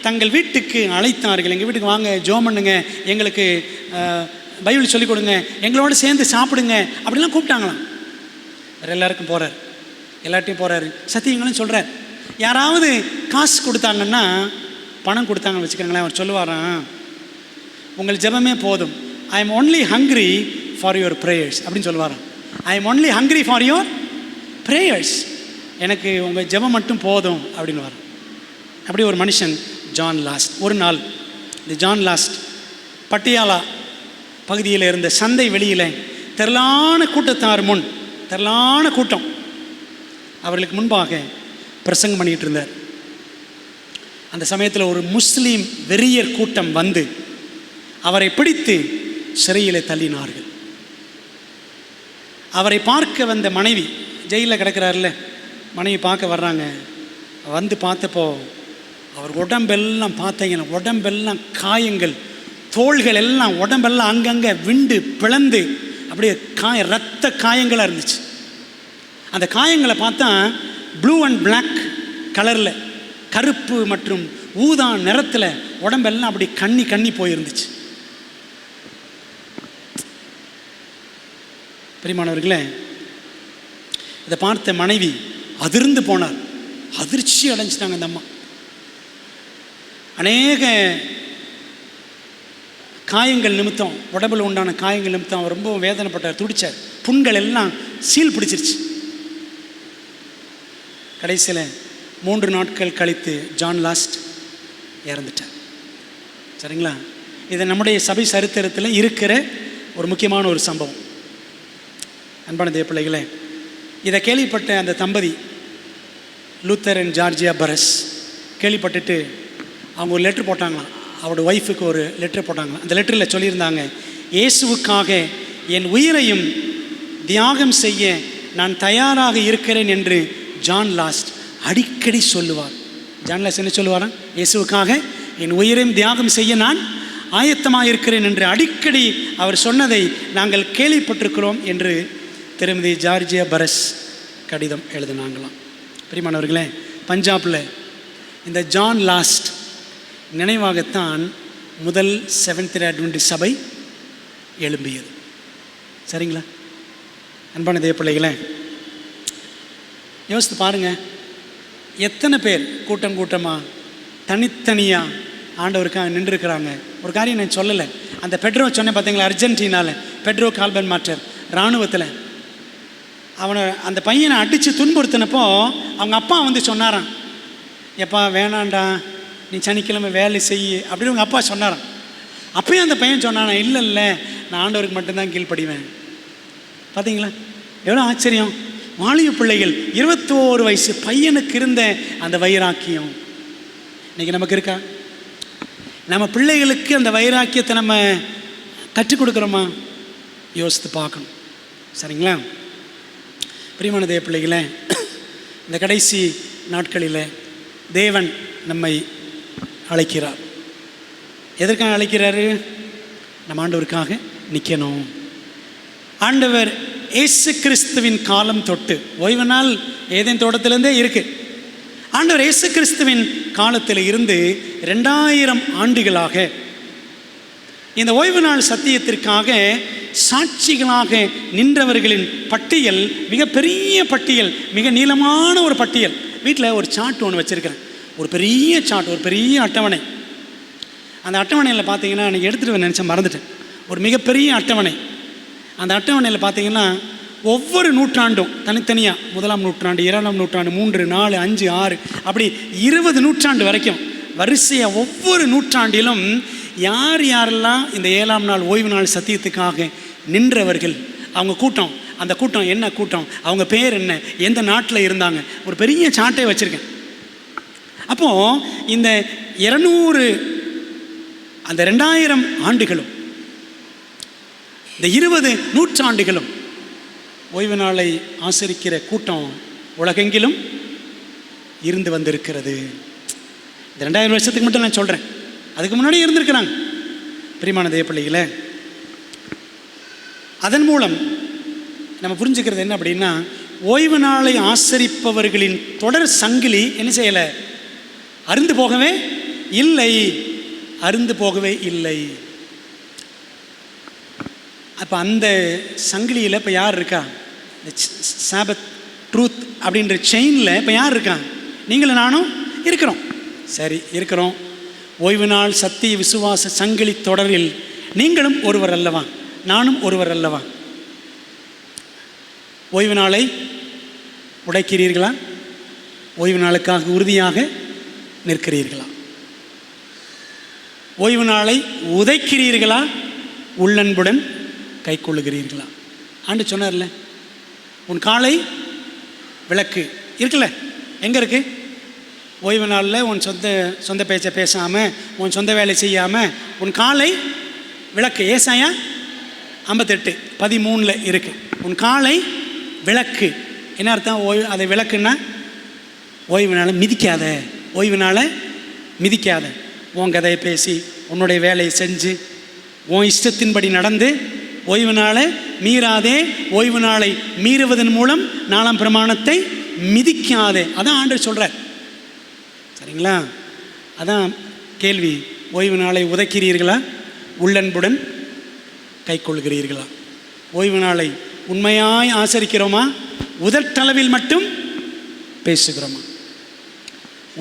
தங்கள் வீட்டுக்கு அழைத்தார்கள். எங்கள் வீட்டுக்கு வாங்க, ஜோம் பண்ணுங்க, எங்களுக்கு பைபிள் சொல்லிக் கொடுங்க, எங்களோட சேர்ந்து சாப்பிடுங்க அப்படிலாம் கூப்பிட்டாங்களாம். வேறு எல்லாருக்கும் போகிறார், எல்லார்ட்டையும் போகிறாரு, சத்தியங்களும் சொல்கிறார். யாராவது காசு கொடுத்தாங்கன்னா, பணம் கொடுத்தாங்கன்னு வச்சுக்கோங்களேன், அவர் சொல்லுவாராம், உங்கள் ஜெபமே போதும், I am only hungry for your prayers அப்படின்னு சொல்லுவாராம். I am only hungry for your prayers, எனக்கு உங்கள் ஜெபம் மட்டும் போதும் அப்படின்னு வரும். அப்படி ஒரு மனுஷன் ஜான் லாஸ்ட். ஒரு நாள் இந்த ஜான் லாஸ்ட் பட்டியாலா பகுதியில் இருந்த சந்தை வெளியில் திரளான கூட்டம் அவர்களுக்கு முன்பாக பிரசங்கம் பண்ணிகிட்டு இருந்தார். அந்த சமயத்தில் ஒரு முஸ்லீம் வெறியர் கூட்டம் வந்து அவரை பிடித்து சிறையில் தள்ளினார்கள். அவரை பார்க்க வந்த மனைவி, ஜெயிலில் கிடக்கிறார்ல, மனைவி பார்க்க வர்றாங்க. வந்து பார்த்தப்போ அவர் உடம்பெல்லாம் பார்த்தீங்கன்னா, உடம்பெல்லாம் காயங்கள், தோள்கள் எல்லாம், உடம்பெல்லாம் அங்கங்கே விண்டு பிளந்து அப்படியே ரத்த காயங்களாக இருந்துச்சு. அந்த காயங்களை பார்த்தா ப்ளூ அண்ட் பிளாக் கலரில், கருப்பு மற்றும் ஊதா நிறத்தில் உடம்பெல்லாம் அப்படி கண்ணி போயிருந்துச்சு. பிரியமானவர்களே, இதை பார்த்த மனைவி அதிர்ந்து போனார், அதிர்ச்சி அடைஞ்சிட்டாங்க. அந்த அம்மா அநேக காயங்கள் நிமித்தம், உடம்புல உண்டான காயங்கள் நிமித்தம் அவர் ரொம்ப வேதனைப்பட்டார், துடிச்சார், புண்கள் எல்லாம் சீல் பிடிச்சிருச்சு. கடைசியில் 3 நாட்கள் கழித்து ஜான் லாஸ்ட் இறந்துட்டார். சரிங்களா? இது நம்முடைய சபை சரித்திரத்தில் இருக்கிற ஒரு முக்கியமான ஒரு சம்பவம். அன்பான தேவ பிள்ளைகளே, இதை கேள்விப்பட்ட அந்த தம்பதி லூத்தர் அண்ட் ஜார்ஜியா பரஸ் கேள்விப்பட்டுட்டு அவங்க ஒரு லெட்ரு போட்டாங்களாம். அவரோட ஒய்ஃபுக்கு ஒரு லெட்ரு போட்டாங்களாம். அந்த லெட்டரில் சொல்லியிருந்தாங்க, இயேசுவுக்காக என் உயிரையும் தியாகம் செய்ய நான் தயாராக இருக்கிறேன் என்று ஜான் லாஸ்ட் அடிக்கடி சொல்லுவார். ஜான் லாஸ்ட் என்ன சொல்லுவாராம்? இயேசுவுக்காக என் உயிரையும் தியாகம் செய்ய நான் ஆயத்தமாக இருக்கிறேன் என்று அடிக்கடி அவர் சொன்னதை நாங்கள் கேள்விப்பட்டிருக்கிறோம் என்று திருமதி ஜார்ஜியா பரஸ் கடிதம் எழுதினாங்களாம். பிரியமானவர்களே, பஞ்சாபில் இந்த ஜான் லாஸ்ட் நினைவாகத்தான் முதல் செவன்த் அட்வென்டிஸ்ட் சபை எழும்பியது. சரிங்களா? அன்பான தேவ பிள்ளைகளே, யோசித்து பாருங்கள், எத்தனை பேர் கூட்டமாக தனித்தனியாக ஆண்டவருக்காக நின்றுருக்கிறாங்க. ஒரு காரியம் நான் சொல்லலை, அந்த பெட்ரோ சொன்னேன் பார்த்தீங்களா, அர்ஜென்டினாவில் பெட்ரோ கால்பன் மாஸ்டர் இராணுவத்தில் அவனை, அந்த பையனை அடித்து துன்புறுத்தினப்போ அவங்க அப்பா வந்து சொன்னாரான், எப்பா வேணாண்டா, நீ சனிக்கிழமை வேலை செய்ய அப்படின்னு உங்கள் அப்பா சொன்னாரான். அப்பயும் அந்த பையன் சொன்னானா, இல்லை நான் ஆண்டவருக்கு மட்டும்தான் கீழ்ப்படிவேன். பார்த்தீங்களா எவ்வளோ ஆச்சரியம்! வாலிப பிள்ளைகள், 21 வயசு பையனுக்கு இருந்த அந்த வைராக்கியம் இன்றைக்கி நமக்கு இருக்கா? நம்ம பிள்ளைகளுக்கு அந்த வைராக்கியத்தை நம்ம கற்றுக் கொடுக்குறோமா? யோசித்து பார்க்கணும். சரிங்களா? பிரியமான தேவ பிள்ளைகளே, இந்த கடைசி நாட்களில் தேவன் நம்மை அழைக்கிறார். எதற்காக அழைக்கிறாரு? நம்ம ஆண்டவருக்காக நிற்கணும். ஆண்டவர் இயேசு கிறிஸ்துவின் காலம் தொட்டு, ஓய்வு நாள் ஏதேன் தோட்டத்திலேருந்தே இருக்குது. ஆண்டவர் இயேசு கிறிஸ்துவின் காலத்தில் இருந்து 2000 ஆண்டுகளாக இந்த ஓய்வு நாள் சத்தியத்திற்காக சாட்சிகளாக நின்றவர்களின் பட்டியல் மிகப்பெரிய பட்டியல், மிக நீளமான ஒரு பட்டியல். வீட்டில் ஒரு சார்ட் ஒன்று வச்சுருக்கிறேன், ஒரு பெரிய சார்ட், ஒரு பெரிய அட்டவணை. அந்த அட்டவணையில் பார்த்தீங்கன்னா எனக்கு எடுத்துகிட்டு நினச்சேன், மறந்துட்டேன். ஒரு மிகப்பெரிய அட்டவணை. அந்த அட்டவணையில் பார்த்தீங்கன்னா ஒவ்வொரு நூற்றாண்டும் தனித்தனியாக, 1ஆம் நூற்றாண்டு, 2ஆம் நூற்றாண்டு, 3, 4, 5, 6 அப்படி 20 நூற்றாண்டு வரைக்கும் வரிசையாக ஒவ்வொரு நூற்றாண்டிலும் யார் யாரெல்லாம் இந்த 7ஆம் நாள் ஓய்வு நாள் சத்தியத்துக்காக நின்றவர்கள், அவங்க கூட்டம், அந்த கூட்டம் என்ன கூட்டம், அவங்க பேர் என்ன, எந்த நாட்டில் இருந்தாங்க, ஒரு பெரிய சார்ட்டை வச்சுருக்கேன். அப்போது இந்த 200 அந்த 2000 ஆண்டுகளும் இந்த 20 நூற்றாண்டுகளும் ஓய்வு நாளை ஆசரிக்கிற கூட்டம் உலகெங்கிலும் இருந்து வந்திருக்கிறது. இந்த 2000 வருஷத்துக்கு மட்டும் நான் சொல்கிறேன், அதுக்கு முன்னாடி இருந்திருக்கிறாங்க பிரியமான தேவ பிள்ளைகளே. அதன் மூலம் நம்ம புரிஞ்சுக்கிறது என்ன அப்படின்னா, ஓய்வு நாளை ஆசரிப்பவர்களின் தொடர் சங்கிலி என்ன செய்யலை, அருந்து போகவே இல்லை, அருந்து போகவே இல்லை. அப்போ அந்த சங்கிலியில் இப்போ யார் இருக்கா, இந்த சாபத் ட்ரூத் அப்படின்ற செயினில் இப்போ யார் இருக்கா, நீங்களும் நானும் இருக்கிறோம். சரி, இருக்கிறோம். ஓய்வு நாள் சத்திய விசுவாச சங்கிலி தொடரில் நீங்களும் ஒருவர் அல்லவா, நானும் ஒருவர் அல்லவா? ஓய்வு நாளை உடைக்கிறீர்களா? ஓய்வு நாளுக்காக உறுதியாக நிற்கிறீர்களா? ஓய்வு நாளை உதைக்கிறீர்களா? உள்ளன்புடன் கை கொள்ளுகிறீர்களா? ஆண்டு சொன்னார்ல, உன் காலை விளக்கு இருக்குல்ல, எங்கே இருக்குது? ஓய்வு நாளில் உன் சொந்த பேச்சை பேசாமல், உன் சொந்த வேலை செய்யாமல் உன் காலை விளக்கு. ஏசாயா 58:13 இருக்குது. உன் காலை விளக்கு. என்ன அர்த்தம்? அதை விளக்குன்னா ஓய்வு நாளை மிதிக்காத, ஓய்வு நாளை மிதிக்காத. உன் கதையை பேசி, உன்னுடைய வேலையை செஞ்சு, உன் இஷ்டத்தின்படி நடந்து ஓய்வு நாளை மீறாதே. ஓய்வு நாளை மீறுவதன் மூலம் 4ஆம் பிரமாணத்தை மிதிக்காதே. அதான் ஆண்டவர் சொல்கிறார். சரிங்களா? அதான் கேள்வி. ஓய்வு நாளை உதைக்கிறீர்களா? உள்ளன்புடன் கை கொள்கிறீர்களா? ஓய்வு நாளை உண்மையாய் ஆசரிக்கிறோமா? உதட்டளவில் மட்டும் பேசுகிறோமா?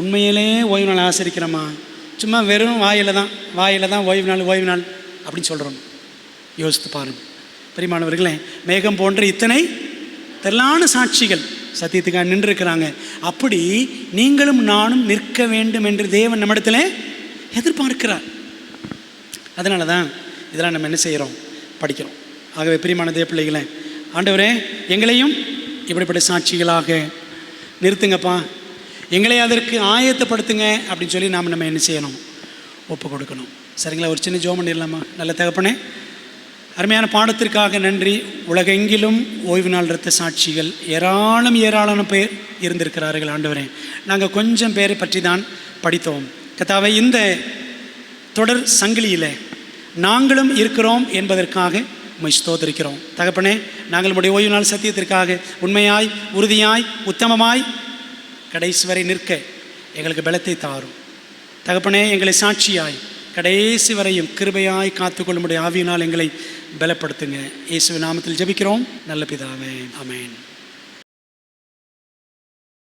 உண்மையிலே ஓய்வு நாள் ஆசரிக்கிறோமா? சும்மா வெறும் வாயில் தான் ஓய்வு நாள் அப்படின்னு சொல்கிறோம். யோசித்து பாருங்கள் பிரியமானவர்களே. மேகம் போன்ற இத்தனை திரளான சாட்சிகள் சத்தியத்துக்காக நின்றுருக்கிறாங்க. அப்படி நீங்களும் நானும் நிற்க வேண்டும் என்று தேவன் நம்மிடத்தில் எதிர்பார்க்கிறார். அதனால தான் இதெல்லாம் நம்ம என்ன செய்கிறோம், படிக்கிறோம். ஆகவே பிரியமான தேவ பிள்ளைகளே, ஆண்டவரே எங்களையும் இப்படிப்பட்ட சாட்சிகளாக நிறுத்துங்கப்பா, எங்களை அதற்கு ஆயத்தப்படுத்துங்க அப்படின்னு சொல்லி நம்ம என்ன செய்யணும், ஒப்பு கொடுக்கணும். சரிங்களா? ஒரு சின்ன ஜெபம் பண்ணிடலாமா? நல்ல தகப்பனே, அருமையான பாடத்திற்காக நன்றி. உலகெங்கிலும் ஓய்வு நாள் இரத்த சாட்சிகள் ஏராளமான பேர் இருந்திருக்கிறார்கள். ஆண்டவரே, நாங்கள் கொஞ்சம் பேரை பற்றி தான் படித்தோம். கர்த்தாவே, இந்த தொடர் சங்கிலியில் நாங்களும் இருக்கிறோம் என்பதற்காக உம்மை ஸ்தோத்திரிக்கிறோம். தகப்பனே, நாங்கள் நம்முடைய ஓய்வு நாள் சத்தியத்திற்காக உண்மையாய், உறுதியாய், உத்தமமாய் கடைசி வரை நிற்க எங்களுக்கு பலத்தை தாரும். தகப்பனே, எங்களை சாட்சியாய் கடைசி வரையும் கிருபையாய் காத்துக்கொள்ளும்படி ஆவியினால் எங்களை பலப்படுத்துங்க. இயேசுவின் நாமத்தில் ஜெபிக்கிறோம் நல்ல பிதாவே, ஆமென்.